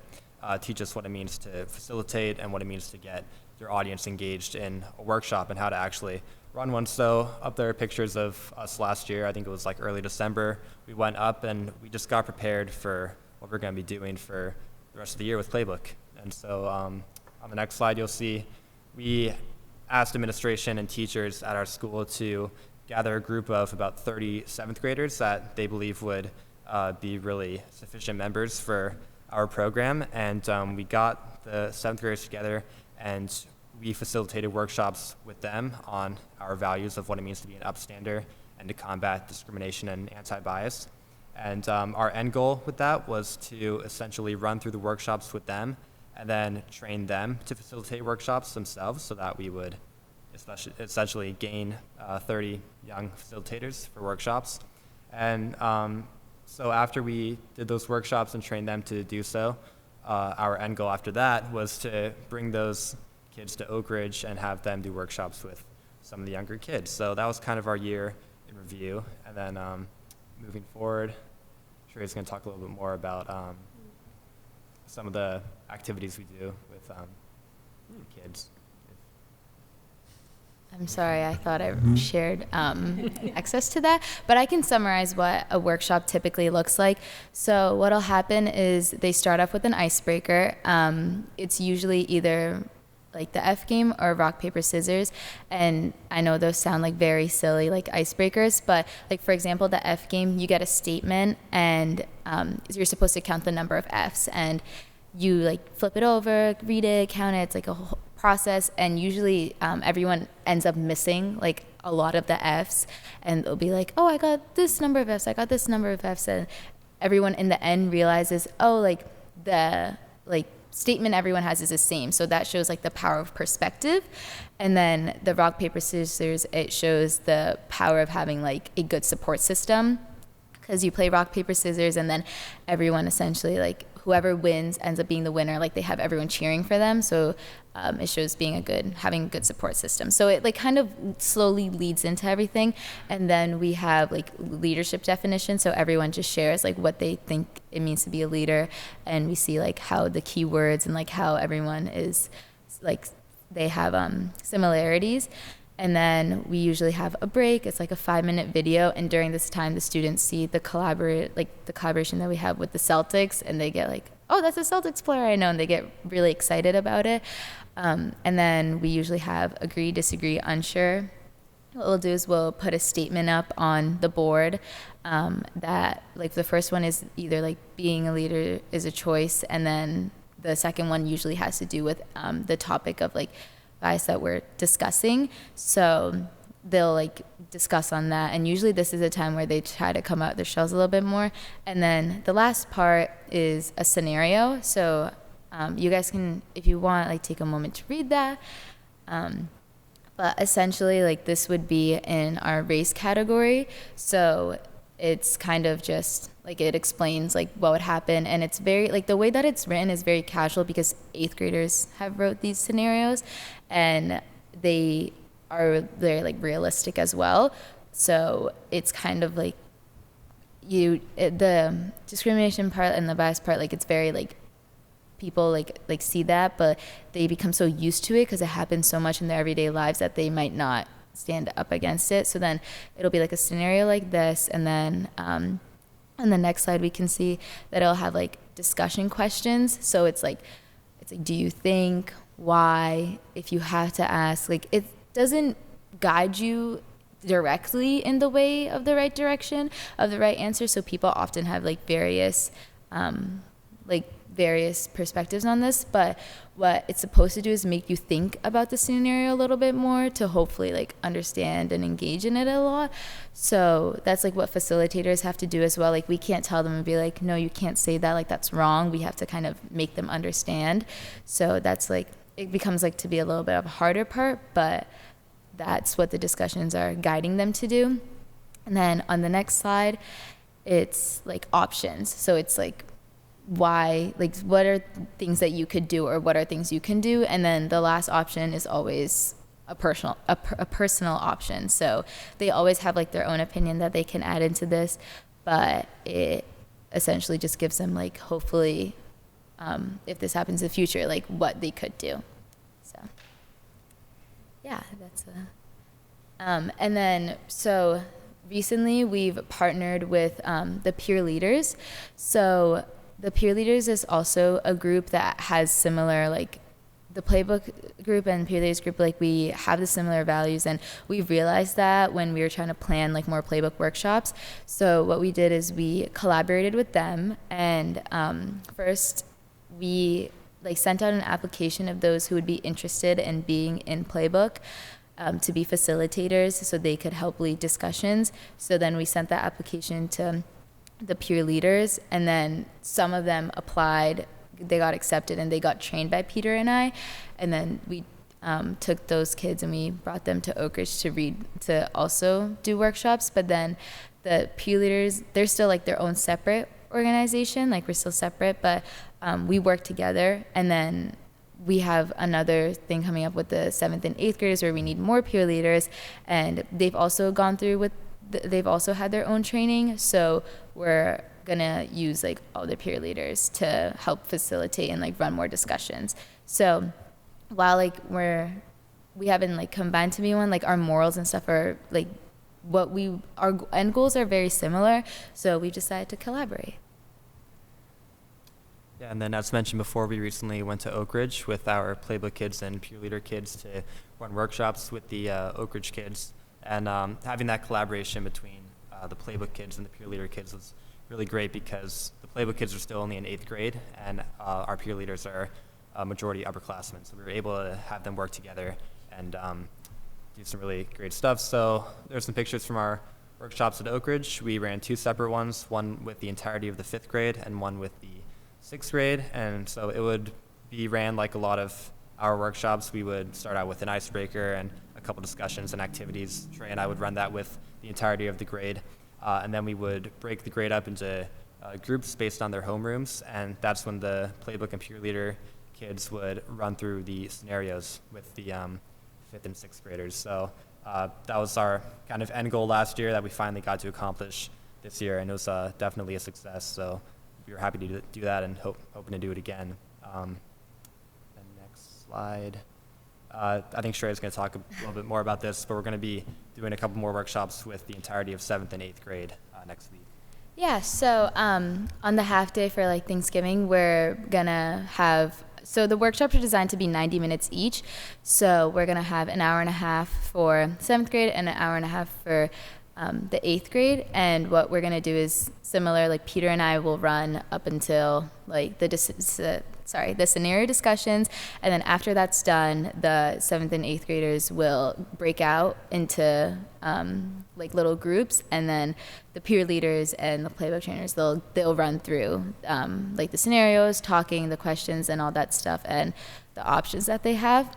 Speaker 9: teach us what it means to facilitate and what it means to get your audience engaged in a workshop and how to actually run one. So up there are pictures of us last year. I think it was like early December. We went up and we just got prepared for what we're going to be doing for the rest of the year with Playbook. And so on the next slide, you'll see we asked administration and teachers at our school to gather a group of about 30 seventh graders that they believe would be really sufficient members for our program. And we got the seventh graders together and we facilitated workshops with them on our values of what it means to be an upstander and to combat discrimination and anti-bias. And our end goal with that was to essentially run through the workshops with them and then train them to facilitate workshops themselves so that we would essentially gain 30 young facilitators for workshops. And so after we did those workshops and trained them to do so, our end goal after that was to bring those kids to Oak Ridge and have them do workshops with some of the younger kids. So that was kind of our year in review. And then moving forward, Sherry's going to talk a little bit more about some of the activities we do with kids.
Speaker 5: I'm sorry, I thought I shared access to that, but I can summarize what a workshop typically looks like. So what'll happen is they start off with an icebreaker. It's usually either like the F game or rock, paper, scissors. And I know those sound like very silly, like icebreakers, but like for example, the F game, you get a statement and you're supposed to count the number of Fs and you like flip it over, read it, count it. It's like a whole process. And usually everyone ends up missing like a lot of the Fs and they'll be like, oh, I got this number of Fs. I got this number of Fs. And everyone in the end realizes, oh, like the statement everyone has is the same. So that shows like the power of perspective. And then the rock, paper, scissors, it shows the power of having like a good support system because you play rock, paper, scissors and then everyone essentially like whoever wins ends up being the winner. Like they have everyone cheering for them. So it shows having a good support system. So it like kind of slowly leads into everything. And then we have like leadership definition. So everyone just shares like what they think it means to be a leader. And we see like how the keywords and like how everyone is like, they have similarities. And then we usually have a break. It's like a 5-minute video. And during this time, the students see the collaboration that we have with the Celtics. And they get like, oh, that's a Celtics player I know. And they get really excited about it. And then we usually have agree, disagree, unsure. What we'll do is we'll put a statement up on the board that like the first one is either like being a leader is a choice. And then the second one usually has to do with the topic of like bias that we're discussing. So they'll like discuss on that. And usually this is a time where they try to come out their shells a little bit more. And then the last part is a scenario. So you guys can, if you want, like take a moment to read that. But essentially like this would be in our race category. So it's kind of just like it explains like what would happen. And it's very like the way that it's written is very casual because 8th graders have wrote these scenarios and they're like realistic as well. So it's kind of like the discrimination part and the bias part, like it's very like people like see that, but they become so used to it because it happens so much in their everyday lives that they might not stand up against it. So then it'll be like a scenario like this, and then on the next slide we can see that it'll have like discussion questions. So it's like do you think, why, if you have to ask, like it doesn't guide you directly in the way of the right direction of the right answer. So people often have like various perspectives on this, but what it's supposed to do is make you think about the scenario a little bit more to hopefully like understand and engage in it a lot. So that's like what facilitators have to do as well. Like we can't tell them and be like, no, you can't say that, like that's wrong. We have to kind of make them understand. So that's like, it becomes like to be a little bit of a harder part, but that's what the discussions are guiding them to do. And then on the next slide, it's like options. So it's like, why, like what are things that you could do or what are things you can do, and then the last option is always a personal option. So they always have like their own opinion that they can add into this, but it essentially just gives them like hopefully if this happens in the future, like what they could do. So yeah, that's and then so recently we've partnered with the peer leaders. So the peer leaders is also a group that has similar like the playbook group and peer leaders group, like we have the similar values, and we realized that when we were trying to plan like more playbook workshops. So what we did is we collaborated with them, and first we like sent out an application of those who would be interested in being in playbook to be facilitators, so they could help lead discussions. So then we sent that application to the peer leaders, and then some of them applied, they got accepted, and they got trained by Peter and I. And then we took those kids and we brought them to Oak Ridge to also do workshops. But then the peer leaders, they're still like their own separate organization, like we're still separate, but we work together. And then we have another thing coming up with the 7th and 8th graders where we need more peer leaders, and they've also gone through with they've also had their own training, so we're gonna use like all the peer leaders to help facilitate and like run more discussions. So while like we haven't like combined to be one, like our morals and stuff are like our end goals are very similar, so we decided to collaborate.
Speaker 9: Yeah, and then as mentioned before, we recently went to Oak Ridge with our Playbook kids and peer leader kids to run workshops with the Oak Ridge kids. And having that collaboration between the Playbook kids and the peer leader kids was really great, because the Playbook kids are still only in 8th grade, and our peer leaders are majority upperclassmen. So we were able to have them work together and do some really great stuff. So there's some pictures from our workshops at Oak Ridge. We ran 2 separate ones, one with the entirety of the 5th grade and one with the 6th grade. And so it would be ran like a lot of our workshops. We would start out with an icebreaker and a couple discussions and activities. Trey and I would run that with the entirety of the grade. And then we would break the grade up into groups based on their homerooms. And that's when the Playbook and peer leader kids would run through the scenarios with the 5th and 6th graders. So that was our kind of end goal last year that we finally got to accomplish this year. And it was definitely a success. So we were happy to do that and hoping to do it again. Slide. I think Shreya's going to talk a little bit more about this, but we're going to be doing a couple more workshops with the entirety of 7th and 8th grade next week.
Speaker 5: Yeah, so on the half day for like Thanksgiving, we're gonna have, so the workshops are designed to be 90 minutes each. So we're gonna have an hour and a half for 7th grade and an hour and a half for the 8th grade. And what we're gonna do is similar, like Peter and I will run up until like the scenario discussions, and then after that's done, the 7th and 8th graders will break out into like little groups, and then the peer leaders and the playbook trainers, they'll run through like the scenarios, talking, the questions, and all that stuff, and the options that they have.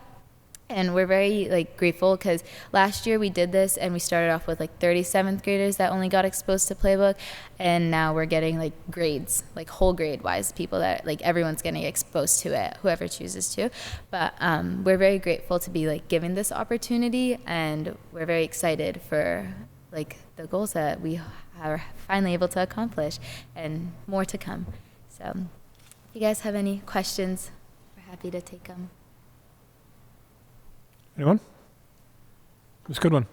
Speaker 5: And we're very like grateful, because last year we did this and we started off with like 37th graders that only got exposed to playbook, and now we're getting like grades, like whole grade wise people that like everyone's getting exposed to it, whoever chooses to. But we're very grateful to be like given this opportunity, and we're very excited for like the goals that we are finally able to accomplish, and more to come. So if you guys have any questions, we're happy to take them.
Speaker 1: Anyone? It was a good one.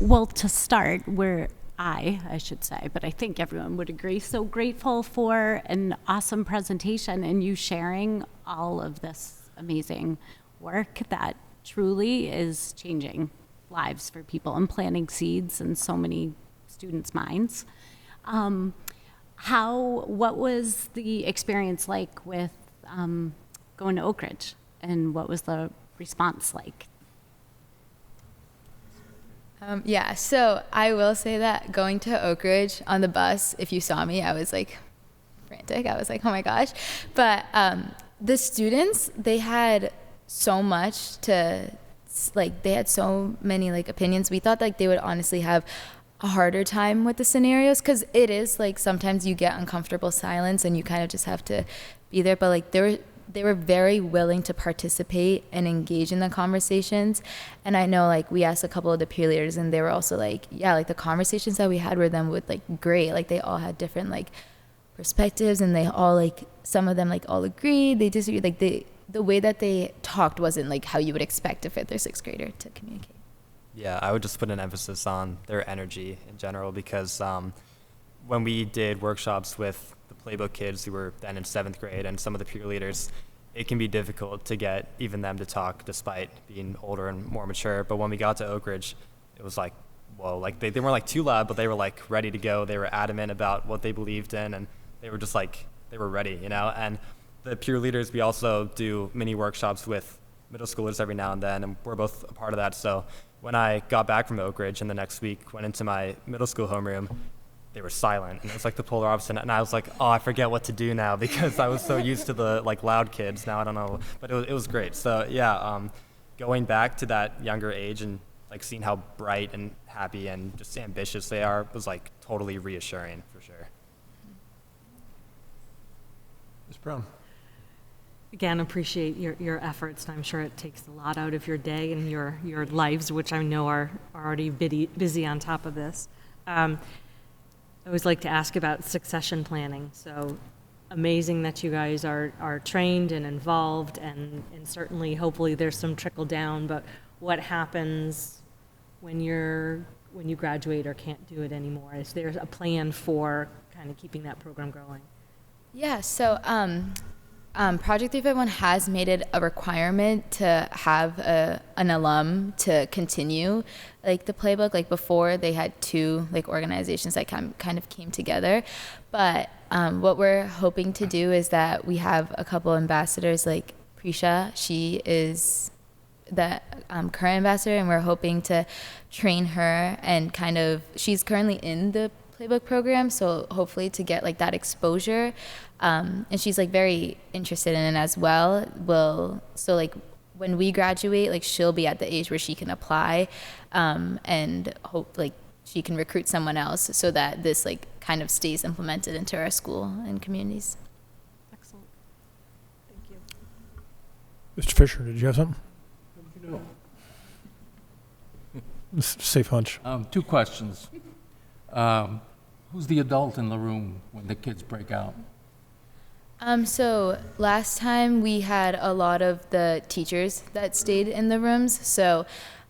Speaker 10: Well, to start, I should say, but I think everyone would agree, so grateful for an awesome presentation and you sharing all of this amazing work that truly is changing lives for people and planting seeds in so many students' minds. What was the experience like with going to Oak Ridge? And what was the response like?
Speaker 5: Yeah, so I will say that going to Oak Ridge on the bus, if you saw me, I was like frantic. I was like, oh my gosh. But the students, they had so much to, like, they had so many like opinions. We thought like they would honestly have a harder time with the scenarios, because it is like sometimes you get uncomfortable silence and you kind of just have to be there. But like they were very willing to participate and engage in the conversations. And I know like we asked a couple of the peer leaders, and they were also like, yeah, like the conversations that we had with them would like great. Like they all had different like perspectives, and they all like, some of them like all agreed, they disagreed. Like the way that they talked wasn't like how you would expect a 5th or 6th grader to communicate.
Speaker 9: Yeah, I would just put an emphasis on their energy in general, because when we did workshops with the Playbook kids who were then in 7th grade and some of the peer leaders, it can be difficult to get even them to talk despite being older and more mature. But when we got to Oak Ridge, it was like, whoa, like they weren't like too loud, but they were like ready to go. They were adamant about what they believed in, and they were just like, they were ready, you know? And the peer leaders, we also do mini workshops with middle schoolers every now and then, and we're both a part of that. So when I got back from Oak Ridge and the next week went into my middle school homeroom, they were silent, and it was like the polar opposite. And I was like, oh, I forget what to do now because I was so used to the like loud kids. Now I don't know, but it was great. So yeah, going back to that younger age and like seeing how bright and happy and just ambitious they are was like totally reassuring for sure.
Speaker 1: Ms. Brown.
Speaker 7: Again, appreciate your efforts, and I'm sure it takes a lot out of your day and your lives, which I know are already busy on top of this. I always like to ask about succession planning. So amazing that you guys are trained and involved, and certainly, hopefully, there's some trickle down. But what happens when you graduate or can't do it anymore? Is there a plan for kind of keeping that program going?
Speaker 5: Yeah, so Project 351 has made it a requirement to have an alum to continue like the playbook. Like before, they had two like organizations that kind of came together. But what we're hoping to do is that we have a couple ambassadors like Prisha. She is the current ambassador, and we're hoping to train her and kind of, she's currently in the playbook program, so hopefully to get like that exposure, and she's like very interested in it as well. So like when we graduate, like she'll be at the age where she can apply, and hope like she can recruit someone else so that this like kind of stays implemented into our school and communities.
Speaker 7: Excellent. Thank you.
Speaker 1: Mr. Fisher, did you have something? Safe hunch.
Speaker 4: Two questions. Who's the adult in the room when the kids break out?
Speaker 5: So last time we had a lot of the teachers that stayed in the rooms, so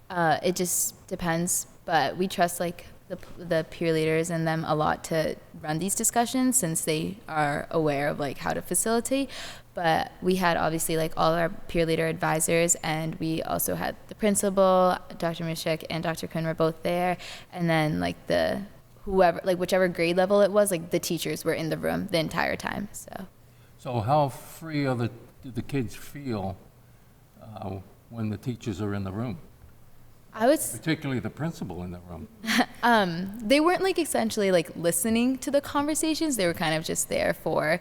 Speaker 5: it just depends, but we trust like the peer leaders and them a lot to run these discussions since they are aware of like how to facilitate. But we had obviously like all our peer leader advisors, and we also had the principal, Dr. Mishek and Dr. Kuhn were both there, and then like whoever, like whichever grade level it was, like the teachers were in the room the entire time.
Speaker 4: So how free do the kids feel when the teachers are in the room? Particularly the principal in the room.
Speaker 5: They weren't like essentially like listening to the conversations. They were kind of just there for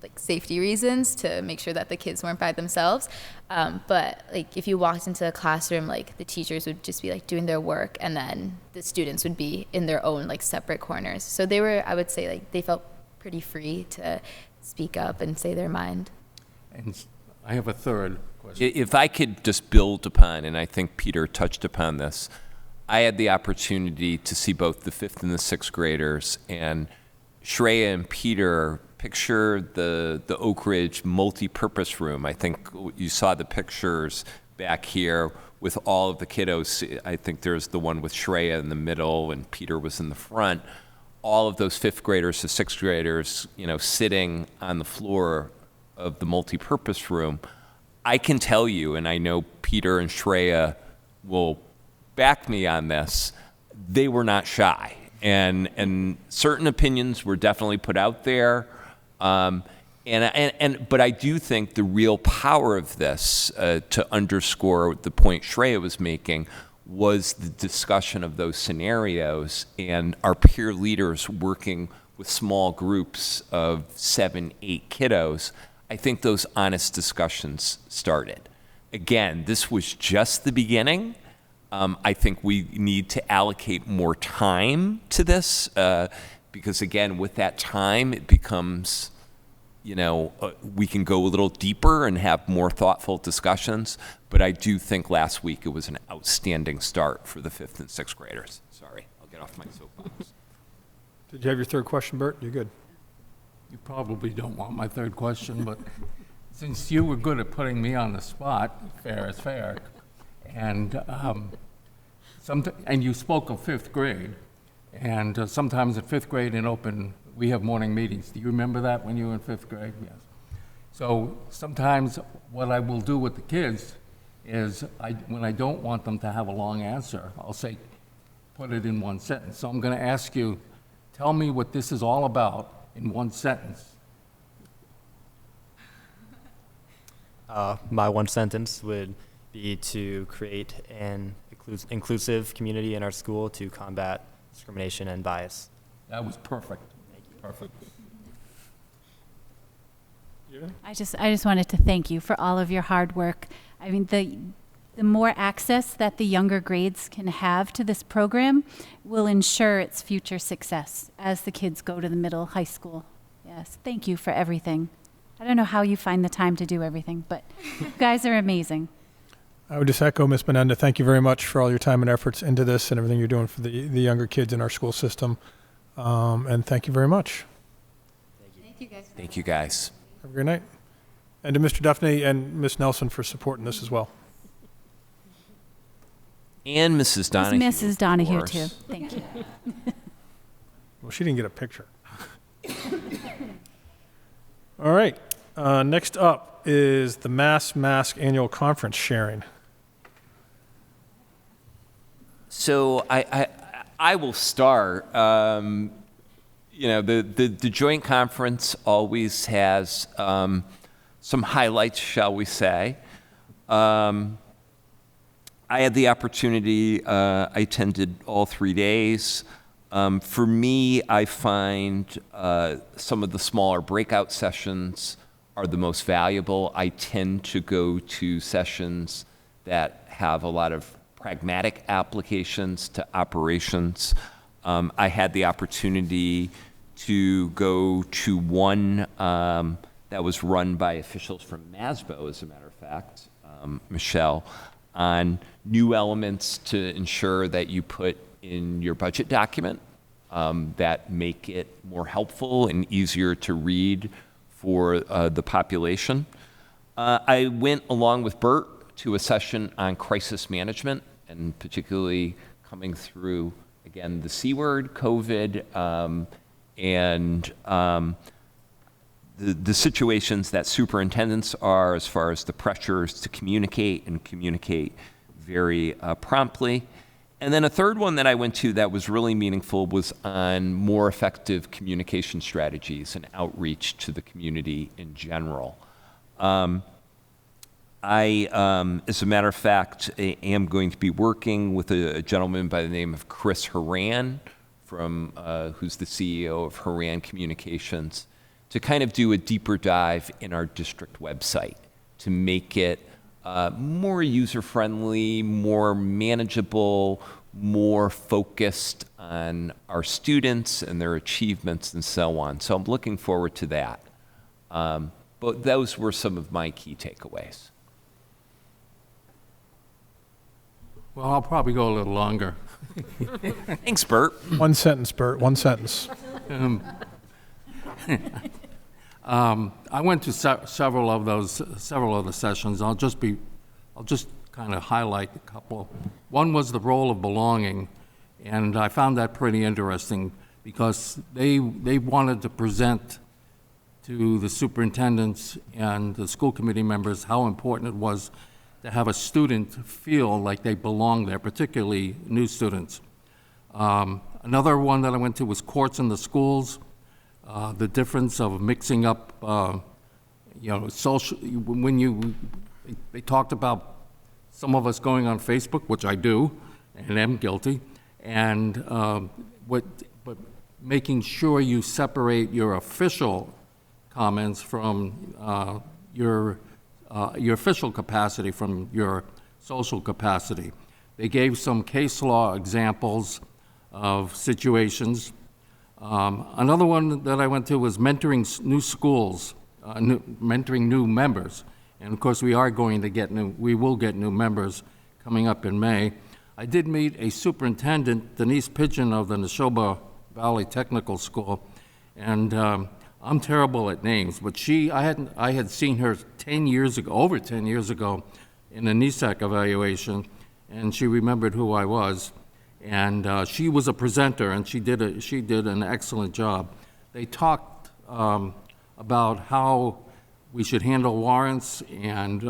Speaker 5: like safety reasons to make sure that the kids weren't by themselves. But like if you walked into a classroom, like the teachers would just be like doing their work, and then the students would be in their own like separate corners. So they were, I would say, like they felt pretty free to speak up and say their mind.
Speaker 4: And I have a third question.
Speaker 6: If I could just build upon, and I think Peter touched upon this, I had the opportunity to see both the 5th and the 6th graders, and Shreya and Peter, picture the Oak Ridge multi-purpose room. I think you saw the pictures back here with all of the kiddos. I think there's the one with Shreya in the middle and Peter was in the front. All of those 5th graders to 6th graders, you know, sitting on the floor of the multi-purpose room. I can tell you, and I know Peter and Shreya will back me on this, they were not shy. And certain opinions were definitely put out there. But I do think the real power of this, to underscore the point Shreya was making, was the discussion of those scenarios and our peer leaders working with small groups of 7, 8 kiddos. I think those honest discussions started. Again, this was just the beginning. I think we need to allocate more time to this because, again, with that time, it becomes, we can go a little deeper and have more thoughtful discussions. But I do think last week it was an outstanding start for the 5th and 6th graders. Sorry, I'll get off my soapbox.
Speaker 1: Did you have your third question, Bert? You're good.
Speaker 4: You probably don't want my third question, but since you were good at putting me on the spot, fair is fair, and you spoke of 5th grade, and sometimes at 5th grade in open, we have morning meetings. Do you remember that when you were in 5th grade? Yes. So sometimes what I will do with the kids is, when I don't want them to have a long answer, I'll say, put it in one sentence. So I'm going to ask you, tell me what this is all about in one sentence.
Speaker 9: My one sentence would be to create an inclusive community in our school to combat discrimination and bias.
Speaker 4: That was perfect. Perfect.
Speaker 3: I just wanted to thank you for all of your hard work. I mean, the more access that the younger grades can have to this program will ensure its future success as the kids go to the middle high school. Yes, thank you for everything. I don't know how you find the time to do everything, but you guys are amazing.
Speaker 1: I would just echo Ms. Menenda. Thank you very much for all your time and efforts into this and everything you're doing for the younger kids in our school system. And thank you very much.
Speaker 5: Thank you guys.
Speaker 6: Thank you, guys.
Speaker 1: Have a great night. And to Mr. Duffney and Ms. Nelson for supporting this as well.
Speaker 6: And Mrs. Donahue.
Speaker 3: Mrs.
Speaker 6: of
Speaker 3: Donahue,
Speaker 6: course.
Speaker 3: too. Thank you.
Speaker 1: Well, she didn't get a picture. All right. Next up is the Mass Mask Annual Conference sharing.
Speaker 6: So I will start. The joint conference always has some highlights, shall we say. I had the opportunity, I attended all 3 days. For me, I find some of the smaller breakout sessions are the most valuable. I tend to go to sessions that have a lot of pragmatic applications to operations. I had the opportunity to go to one that was run by officials from MASBO, as a matter of fact, Michelle, on new elements to ensure that you put in your budget document that make it more helpful and easier to read for the population. I went along with Bert to a session on crisis management, and particularly coming through, again, the C word, COVID, and the situations that superintendents are as far as the pressures to communicate and communicate very promptly. And then a third one that I went to that was really meaningful was on more effective communication strategies and outreach to the community in general. I, as a matter of fact, am going to be working with a gentleman by the name of Chris Horan, who's the CEO of Horan Communications, to kind of do a deeper dive in our district website to make it more user-friendly, more manageable, more focused on our students and their achievements and so on. So I'm looking forward to that. But those were some of my key takeaways.
Speaker 4: Well, I'll probably go a little longer.
Speaker 6: Thanks, Bert.
Speaker 1: One sentence, Bert, one sentence.
Speaker 4: I went to several of the sessions. I'll just kind of highlight a couple. One was the role of belonging, and I found that pretty interesting because they wanted to present to the superintendents and the school committee members how important it was to have a student feel like they belong there, particularly new students. Another one that I went to was courts in the schools. The difference of mixing up, social, they talked about some of us going on Facebook, which I do, and am guilty, and but making sure you separate your official comments from your official capacity from your social capacity. They gave some case law examples of situations. Another one that I went to was mentoring new schools, mentoring new members. And of course, we will get new members coming up in May. I did meet a superintendent, Denise Pigeon of the Neshoba Valley Technical School, and I'm terrible at names, but I had seen her 10 years ago, over 10 years ago, in a NESAC evaluation, and she remembered who I was. And she was a presenter, and she did an excellent job. They talked about how we should handle warrants, and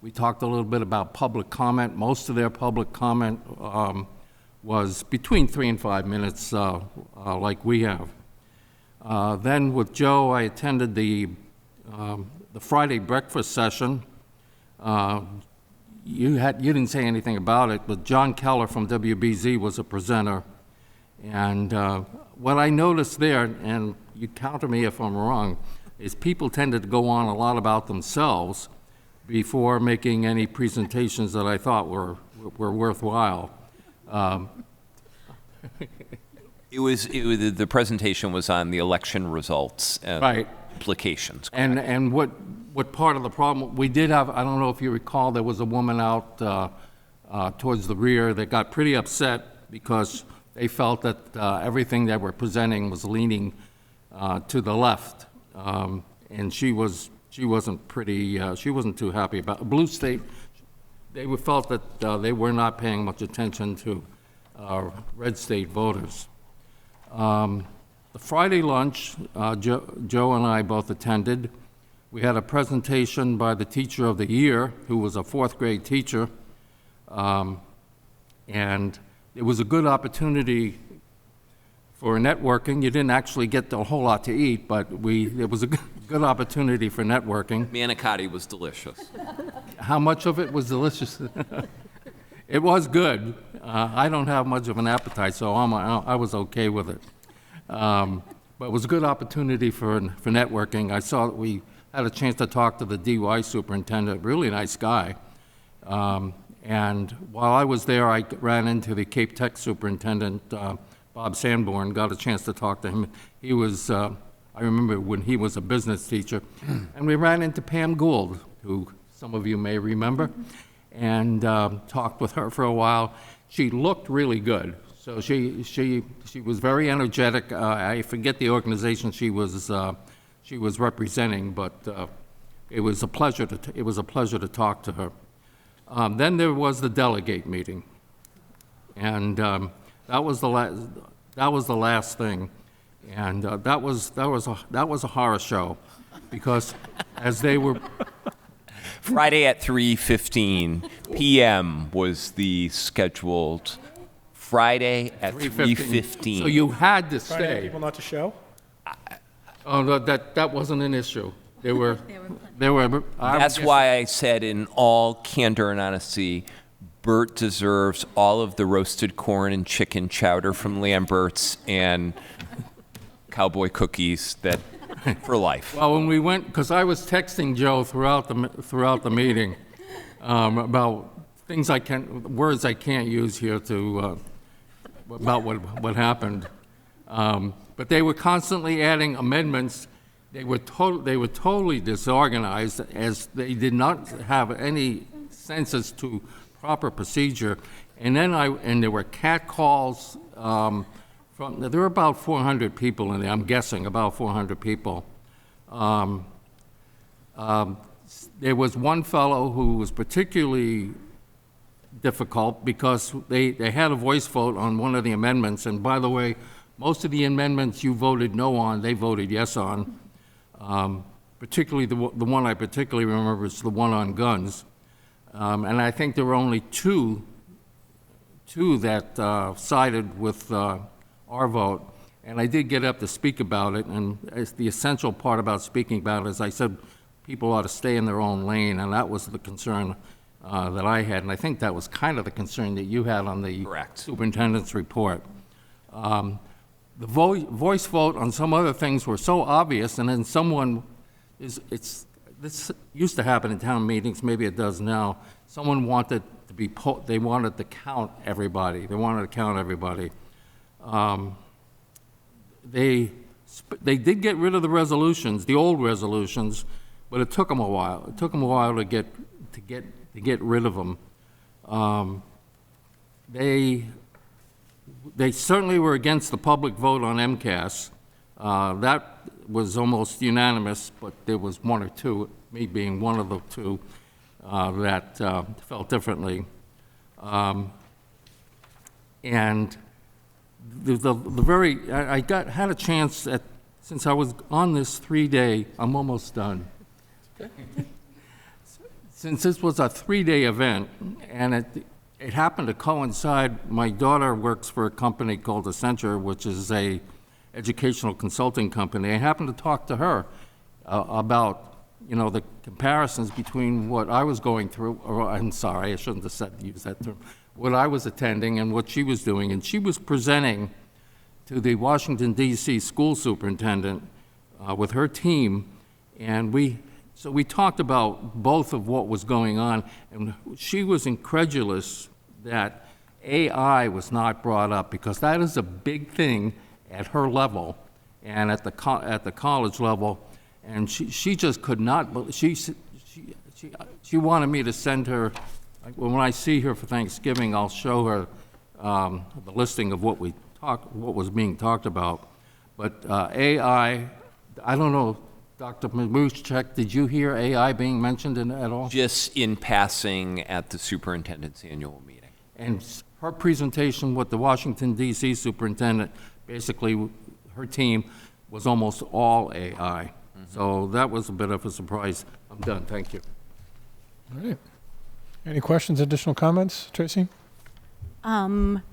Speaker 4: we talked a little bit about public comment. Most of their public comment was between 3 and 5 minutes, like we have. Then with Joe, I attended the Friday breakfast session. You didn't say anything about it, but John Keller from WBZ was a presenter. And what I noticed there, and you counter me if I'm wrong, is people tended to go on a lot about themselves before making any presentations that I thought were worthwhile.
Speaker 6: The presentation was on the election results and
Speaker 4: Right.
Speaker 6: implications.
Speaker 4: And what part of the problem, we did have, I don't know if you recall, there was a woman out towards the rear that got pretty upset because they felt that everything that we're presenting was leaning to the left. And she wasn't too happy about, Blue State, they felt that they were not paying much attention to red state voters. The Friday lunch, Joe and I both attended. We had a presentation by the teacher of the year, who was a fourth grade teacher. And it was a good opportunity for networking. You didn't actually get a whole lot to eat, but it was a good opportunity for networking.
Speaker 6: Manicotti was delicious.
Speaker 4: How much of it was delicious? It was good. I don't have much of an appetite, so I was okay with it. But it was a good opportunity for networking. I saw that we had a chance to talk to the DY superintendent, really nice guy. And while I was there, I ran into the Cape Tech superintendent, Bob Sanborn, got a chance to talk to him. He was, I remember when he was a business teacher. And we ran into Pam Gould, who some of you may remember, and talked with her for a while. She looked really good. So she was very energetic. I forget the organization she was representing, but it was a pleasure to talk to her. Then there was the delegate meeting, and that was the last thing, and that was a horror show, because as they were.
Speaker 6: Friday at 3:15 p.m. was the scheduled. Friday at 3:15.
Speaker 4: So you had to
Speaker 1: Trying to get
Speaker 4: stay.
Speaker 1: people not to show?
Speaker 4: Oh, no, that wasn't an issue. There were.
Speaker 6: That's why I said, in all candor and honesty, Bert deserves all of the roasted corn and chicken chowder from Lambert's and cowboy cookies for life.
Speaker 4: Well, when we went, because I was texting Joe throughout the meeting about words I can't use here about what happened. But they were constantly adding amendments. They were totally disorganized, as they did not have any sense as to proper procedure. And then there were cat calls there were about 400 people in there. I'm guessing about 400 people. There was one fellow who was particularly difficult because they had a voice vote on one of the amendments. And by the way, most of the amendments you voted no on, they voted yes on. Particularly the one I particularly remember is the one on guns. And I think there were only two that sided with our vote. And I did get up to speak about it, and the essential part about speaking about it is I said people ought to stay in their own lane, and that was the concern that I had, and I think that was kind of the concern that you had on the
Speaker 6: Correct.
Speaker 4: superintendent's report. The voice vote on some other things were so obvious, and then this used to happen in town meetings, maybe it does now. Someone wanted they wanted to count everybody. They did get rid of the resolutions, the old resolutions, but it took them a while. It took them a while to get rid of them. They certainly were against the public vote on MCAS. That was almost unanimous, but there was one or two, me being one of the two, that felt differently. And I had a chance since I was on this 3-day, I'm almost done. Since this was a 3-day event, and it happened to coincide, my daughter works for a company called Accenture, which is a educational consulting company. I happened to talk to her about, the comparisons between what I was going through, or I'm sorry, I shouldn't have used that term, what I was attending and what she was doing. And she was presenting to the Washington, D.C. school superintendent with her team, and we talked about both of what was going on, and she was incredulous that AI was not brought up, because that is a big thing at her level and at the college level, and she just could not. She wanted me to send her. When I see her for Thanksgiving, I'll show her the listing of what was being talked about. But AI, I don't know. Dr. Mamushek, did you hear AI being mentioned at all?
Speaker 6: Just in passing at the superintendent's annual meeting.
Speaker 4: And her presentation with the Washington, D.C. superintendent, basically her team was almost all AI. So that was a bit of a surprise. I'm done, thank you.
Speaker 1: All right. Any questions, additional comments, Tracy?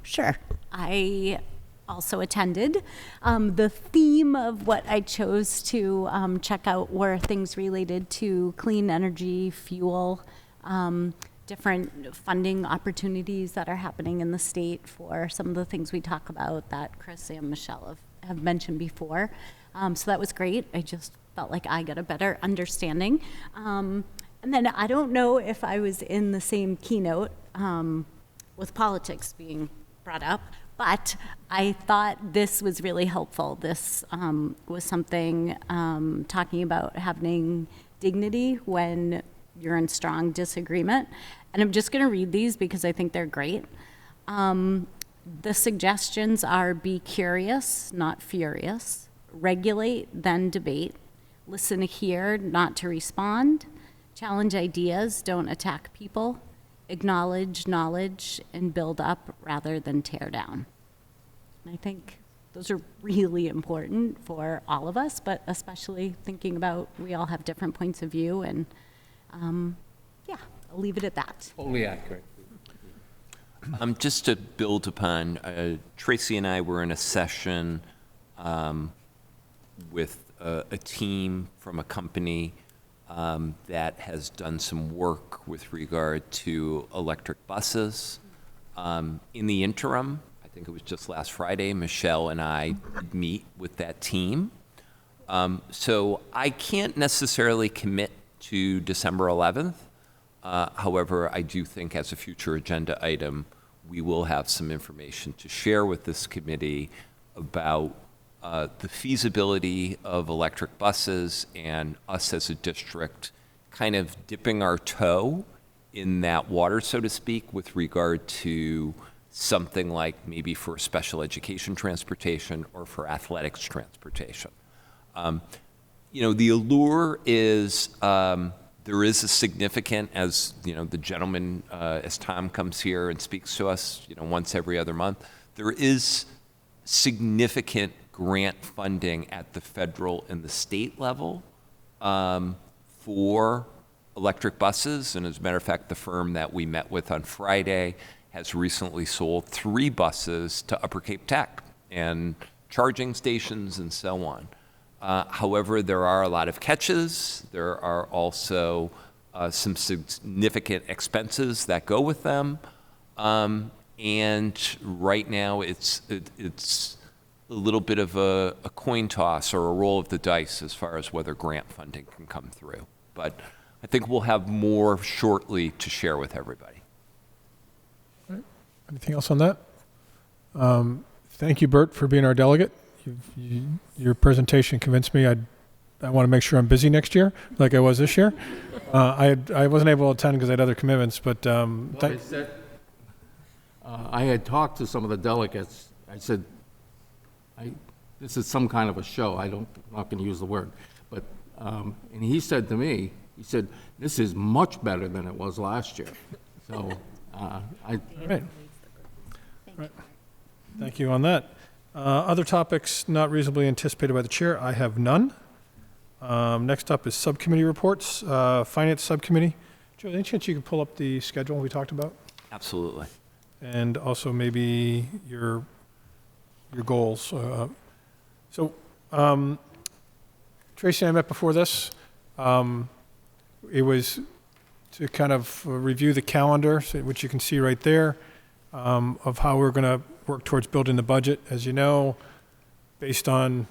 Speaker 10: Sure. I also attended. The theme of what I chose to check out were things related to clean energy, fuel, different funding opportunities that are happening in the state for some of the things we talk about that Chris and Michelle have mentioned before. So that was great. I just felt like I got a better understanding. And then I don't know if I was in the same keynote with politics being brought up, but I thought this was really helpful. This was something talking about having dignity when you're in strong disagreement. And I'm just going to read these because I think they're great. The suggestions are: be curious, not furious; regulate, then debate; listen to hear, not to respond; challenge ideas, don't attack people; acknowledge knowledge, and build up rather than tear down. And I think those are really important for all of us, but especially thinking about we all have different points of view, and yeah, I'll leave it at that.
Speaker 4: Totally accurate.
Speaker 6: Just to build upon, Tracy and I were in a session with a team from a company that has done some work with regard to electric buses. In the interim, I think it was just last Friday, Michelle and I meet with that team. So I can't necessarily commit to December 11th. However, I do think as a future agenda item, we will have some information to share with this committee about the feasibility of electric buses and us as a district kind of dipping our toe in that water, so to speak, with regard to something like maybe for special education transportation or for athletics transportation. The allure is there is a significant, as the gentleman, as Tom comes here and speaks to us, once every other month, there is significant grant funding at the federal and the state level for electric buses. And as a matter of fact, the firm that we met with on Friday has recently sold 3 buses to Upper Cape Tech and charging stations and so on. However, there are a lot of catches. There are also some significant expenses that go with them. And right now, it's a little bit of a coin toss or a roll of the dice as far as whether grant funding can come through. But I think we'll have more shortly to share with everybody.
Speaker 1: All right. Anything else on that? Thank you, Bert, for being our delegate. Your presentation convinced me I want to make sure I'm busy next year, like I was this year. I wasn't able to attend because I had other commitments, but
Speaker 4: I had talked to some of the delegates. I said, this is some kind of a show. I'm not going to use the word, but and he said to me, this is much better than it was last year. So
Speaker 1: Right. Thank you on that. Other topics not reasonably anticipated by the chair, I have none. Next up is subcommittee reports. Finance Subcommittee. Joe, any chance you could pull up the schedule we talked about?
Speaker 6: Absolutely.
Speaker 1: And also maybe your goals. Tracy and I met before this. It was to kind of review the calendar, which you can see right there, of how we're going to work towards building the budget. As you know, based on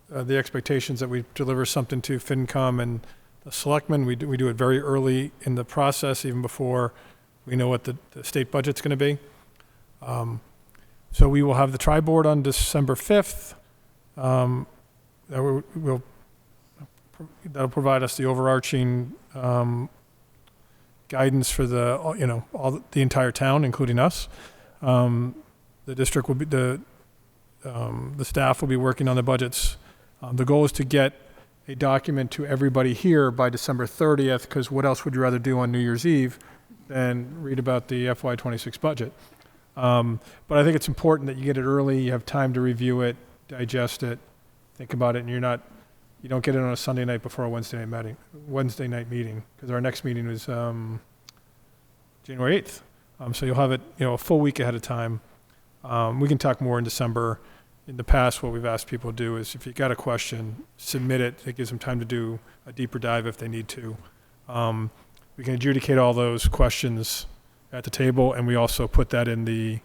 Speaker 1: the expectations that we deliver something to FinCom and the selectmen, we do it very early in the process, even before we know what the state budget's going to be. So we will have the tri-board on December 5th. That'll provide us the overarching guidance for the entire town, including us. The district will be the staff will be working on the budgets. The goal is to get a document to everybody here by December 30th, because what else would you rather do on New Year's Eve than read about the FY26 budget? But I think it's important that you get it early, you have time to review it, digest it, think about it, and you don't get it on a Sunday night before a Wednesday night meeting, because our next meeting is January 8th. So you'll have it, a full week ahead of time. We can talk more in December. In the past, what we've asked people to do is, if you got a question, submit it. It gives them time to do a deeper dive if they need to. We can adjudicate all those questions at the table, and we also put that in the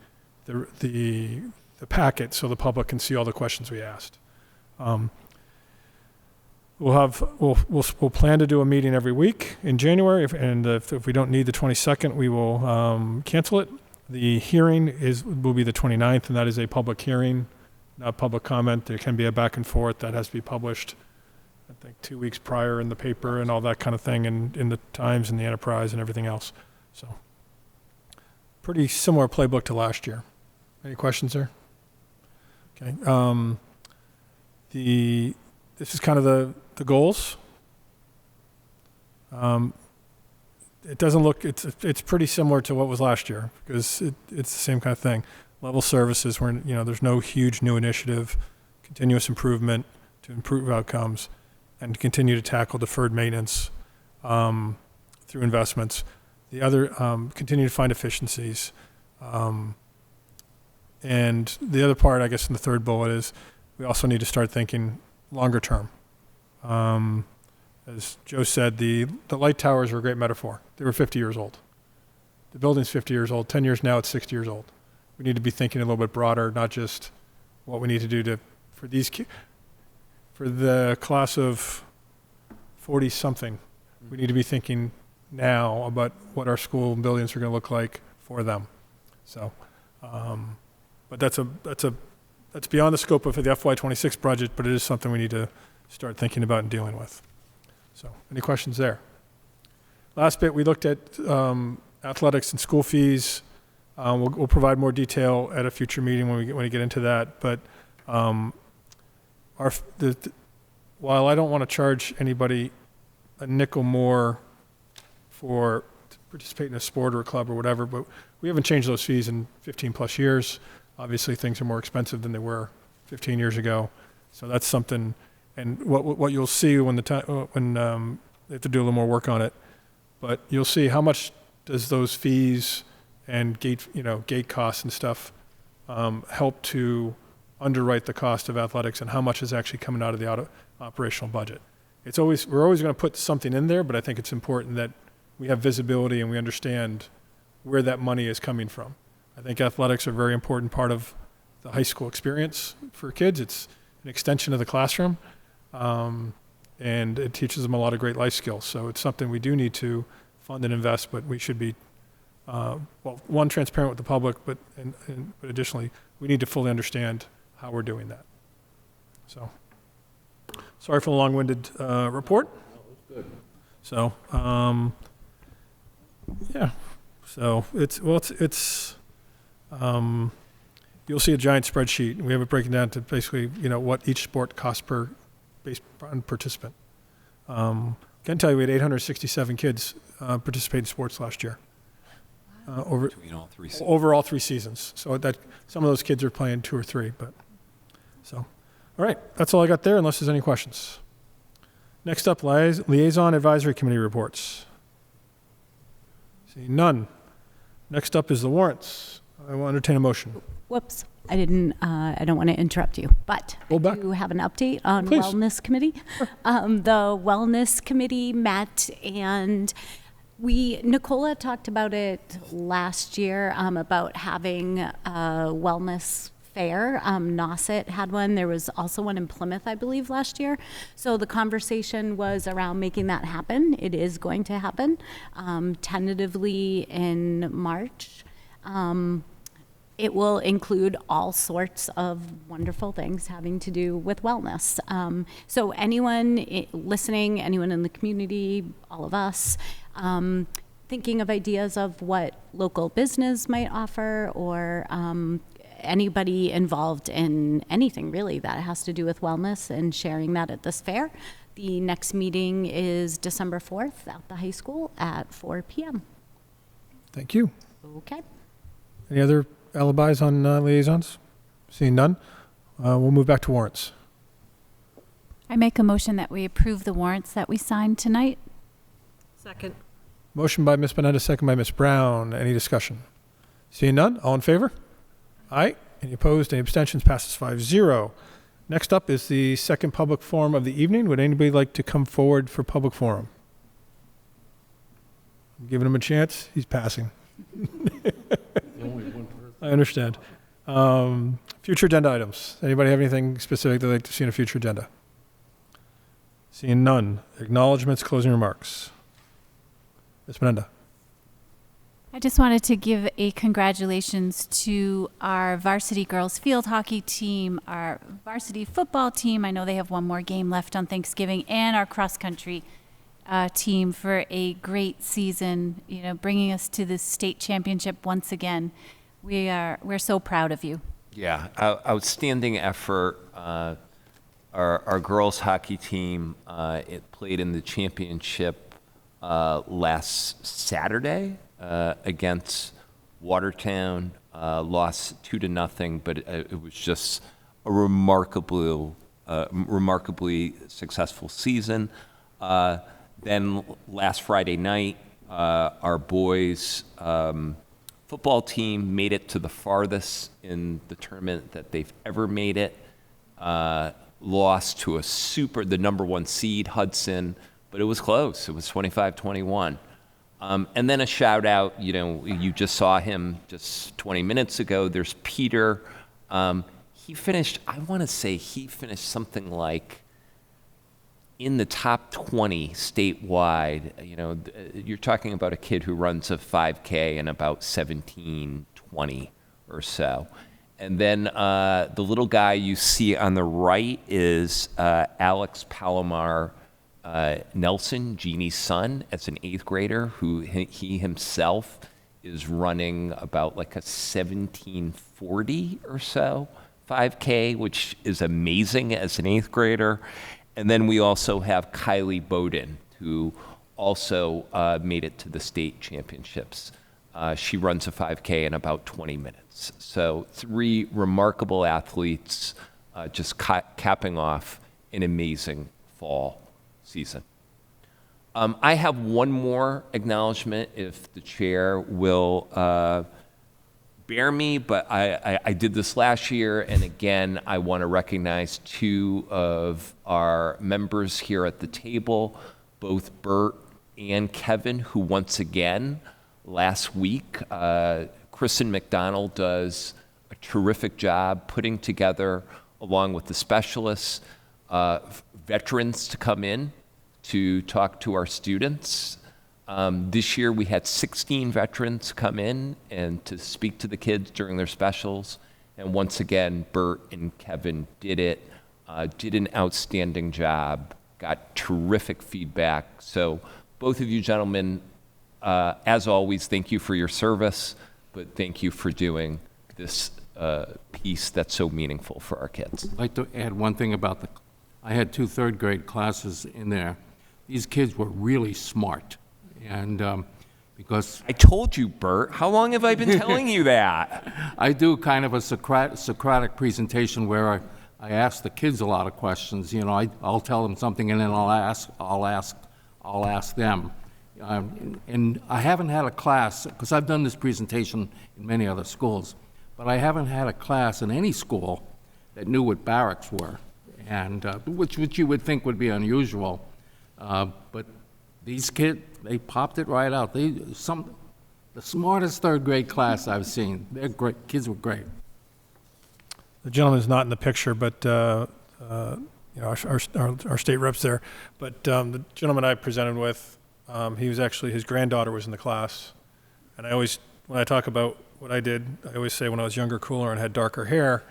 Speaker 1: packet so the public can see all the questions we asked. We'll plan to do a meeting every week in January, and if we don't need the 22nd, we will cancel it. The hearing will be the 29th, and that is a public hearing, not public comment. There can be a back and forth that has to be published, I think, 2 weeks prior in the paper and all that kind of thing, and in the Times and the Enterprise and everything else. So, pretty similar playbook to last year. Any questions there? Okay. This is kind of the goals. It doesn't look, it's pretty similar to what was last year, because it's the same kind of thing. Level services, where there's no huge new initiative, continuous improvement to improve outcomes, and to continue to tackle deferred maintenance through investments. The other, continue to find efficiencies. And the other part, I guess, in the third bullet is we also need to start thinking longer term. As Joe said, the light towers were a great metaphor. They were 50 years old. The building's 50 years old. 10 years now, it's 60 years old. We need to be thinking a little bit broader, not just what we need to do for the class of 40-something. We need to be thinking now about what our school buildings are going to look like for them. So, but that's beyond the scope of the FY26 budget, but it is something we need to start thinking about and dealing with. So, any questions there? Last bit, we looked at athletics and school fees. We'll provide more detail at a future meeting when we get into that. But while I don't want to charge anybody a nickel more to participate in a sport or a club or whatever, but we haven't changed those fees in 15 plus years. Obviously, things are more expensive than they were 15 years ago. So that's something. And what you'll see when they have to do a little more work on it, but you'll see how much does those fees and gate costs and stuff help to underwrite the cost of athletics, and how much is actually coming out of the operational budget. We're always going to put something in there, but I think it's important that we have visibility and we understand where that money is coming from. I think athletics are a very important part of the high school experience for kids. It's an extension of the classroom. And it teaches them a lot of great life skills. So it's something we do need to fund and invest, but we should be, one, transparent with the public, but additionally, we need to fully understand how we're doing that. So, sorry for the long-winded report.
Speaker 4: Good.
Speaker 1: So, yeah. So you'll see a giant spreadsheet. We have it breaking down to basically, what each sport costs based on participant. Can tell you we had 867 kids participate in sports last year.
Speaker 6: Between all three seasons.
Speaker 1: Over all 3 seasons. So that some of those kids are playing 2 or 3, but so. All right, that's all I got there, unless there's any questions. Next up, Liaison Advisory Committee reports. Seeing none. Next up is the warrants. I will entertain a motion.
Speaker 10: Whoops, I don't want to interrupt you, but
Speaker 1: Go back.
Speaker 10: I do have an update on
Speaker 1: Please.
Speaker 10: Wellness Committee. The Wellness Committee met, and Nicola talked about it last year, about having a wellness fair. Nauset had one. There was also one in Plymouth, I believe, last year. So the conversation was around making that happen. It is going to happen, tentatively in March. It will include all sorts of wonderful things having to do with wellness. So anyone listening, anyone in the community, all of us, thinking of ideas of what local business might offer, or anybody involved in anything really that has to do with wellness, and sharing that at this fair. The next meeting is December 4th at the high school at 4 p.m.
Speaker 1: Thank you.
Speaker 10: Okay.
Speaker 1: Any other alibis on liaisons? Seeing none, we'll move back to warrants.
Speaker 3: I make a motion that we approve the warrants that we signed tonight.
Speaker 7: Second.
Speaker 1: Motion by Ms. Benenda, second by Ms. Brown. Any discussion? Seeing none, all in favor? Aye. Any opposed? Any abstentions? Passes 5-0. Next up is the second public forum of the evening. Would anybody like to come forward for public forum? I'm giving him a chance. He's passing. I understand. Future agenda items. Anybody have anything specific they'd like to see in a future agenda? Seeing none. Acknowledgements, closing remarks. Ms. Menenda.
Speaker 3: I just wanted to give a congratulations to our varsity girls field hockey team, our varsity football team. I know they have one more game left on Thanksgiving, and our cross country team for a great season, bringing us to the state championship once again. We're so proud of you.
Speaker 6: Yeah, outstanding effort. Our girls hockey team, it played in the championship last Saturday against Watertown. Lost 2-0, but it was just a remarkably successful season. Then last Friday night, our boys football team made it to the farthest in the tournament that they've ever made it. Lost to the number one seed, Hudson, but it was close. It was 25-21. And then a shout out, you just saw him just 20 minutes ago. There's Peter. He finished something like in the top 20 statewide. You're talking about a kid who runs a 5K in about 17:20 or so. And then the little guy you see on the right is Alex Palomar Nelson, Jeannie's son, as an 8th grader, who he himself is running about like a 17:40 or so 5K, which is amazing as an 8th grader. And then we also have Kylie Bowden, who also made it to the state championships. She runs a 5K in about 20 minutes. So 3 remarkable athletes just capping off an amazing fall season. I have one more acknowledgement, if the chair will bear me, but I did this last year, and again, I want to recognize 2 of our members here at the table, both Bert and Kevin, who once again, last week, Kristen McDonald does a terrific job putting together, along with the specialists, veterans to come in to talk to our students. This year we had 16 veterans come in and to speak to the kids during their specials. And once again, Bert and Kevin did an outstanding job, got terrific feedback. So both of you gentlemen, as always, thank you for your service, but thank you for doing this piece that's so meaningful for our kids.
Speaker 4: I'd like to add one thing about I had 2 third-grade classes in there. These kids were really smart, and because
Speaker 6: I told you, Bert. How long have I been telling you that?
Speaker 4: I do kind of a Socratic presentation where I ask the kids a lot of questions, you know, I'll tell them something and then I'll ask them. And I haven't had a class, because I've done this presentation in many other schools, but I haven't had a class in any school that knew what barracks were, and which you would think would be unusual. But these kids, they popped it right out. The smartest third grade class I've seen. They're great. Kids were great.
Speaker 1: The gentleman's not in the picture, but you know, our state rep's there. But the gentleman I presented with, he was actually, his granddaughter was in the class. And I always, when I talk about what I did, I always say when I was younger, cooler, and had darker hair,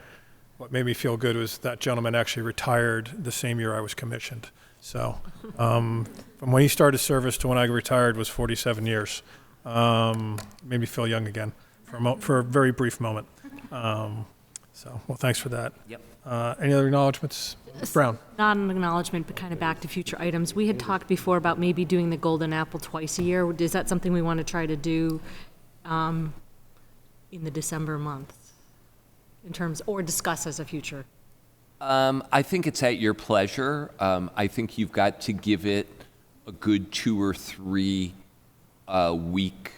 Speaker 1: what made me feel good was that gentleman actually retired the same year I was commissioned. So from when he started service to when I retired was 47 years. Made me feel young again for a very brief moment. So, well, thanks for that.
Speaker 6: Yep.
Speaker 1: Any other acknowledgements? Brown?
Speaker 7: Not an acknowledgement, but kind of back to future items. We had talked before about maybe doing the Golden Apple twice a year. Is that something we want to try to do in the December month? In terms, or discuss as a future?
Speaker 6: I think it's at your pleasure. I think you've got to give it a good 2 or 3 week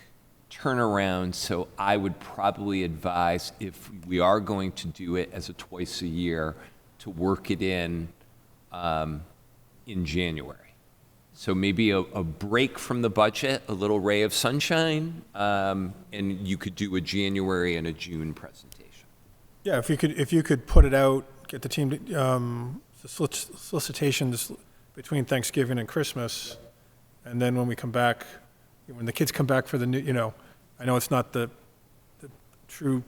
Speaker 6: turnaround. So I would probably advise, if we are going to do it as a twice a year, to work it in January. So maybe a break from the budget, a little ray of sunshine, and you could do a January and a June presentation.
Speaker 1: Yeah, if you could put it out, get the team, the solicitations between Thanksgiving and Christmas, and then when we come back, when the kids come back for the new, you know, I know it's not the true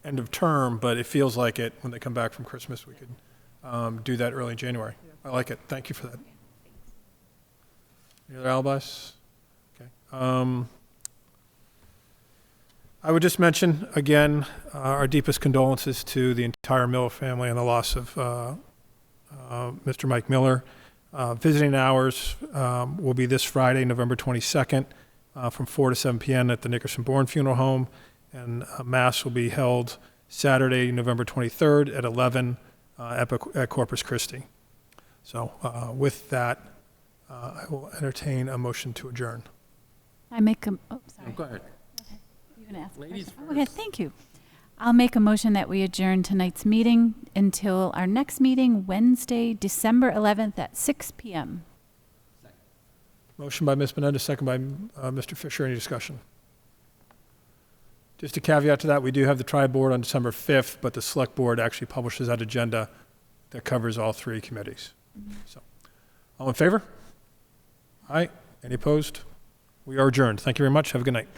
Speaker 1: end of term, but it feels like it when they come back from Christmas. We could do that early in January. I like it. Thank you for that. Any other alibis? Okay. I would just mention, again, our deepest condolences to the entire Miller family and the loss of Mr. Mike Miller. Visiting hours will be this Friday, November 22nd, from 4 to 7 p.m. at the Nickerson Bourne Funeral Home, and Mass will be held Saturday, November 23rd at 11 at Corpus Christi. So with that, I will entertain a motion to adjourn.
Speaker 3: I make a, oh, sorry.
Speaker 4: Go ahead.
Speaker 3: You gonna ask a
Speaker 4: Ladies
Speaker 3: question? Okay, thank you. I'll make a motion that we adjourn tonight's meeting until our next meeting, Wednesday, December 11th at 6 p.m.
Speaker 1: Motion by Ms. Menendez, second by Mr. Fisher. Any discussion? Just a caveat to that, we do have the tri-board on December 5th, but the select board actually publishes that agenda that covers all 3 committees. So, all in favor? Aye. Any opposed? We are adjourned. Thank you very much. Have a good night.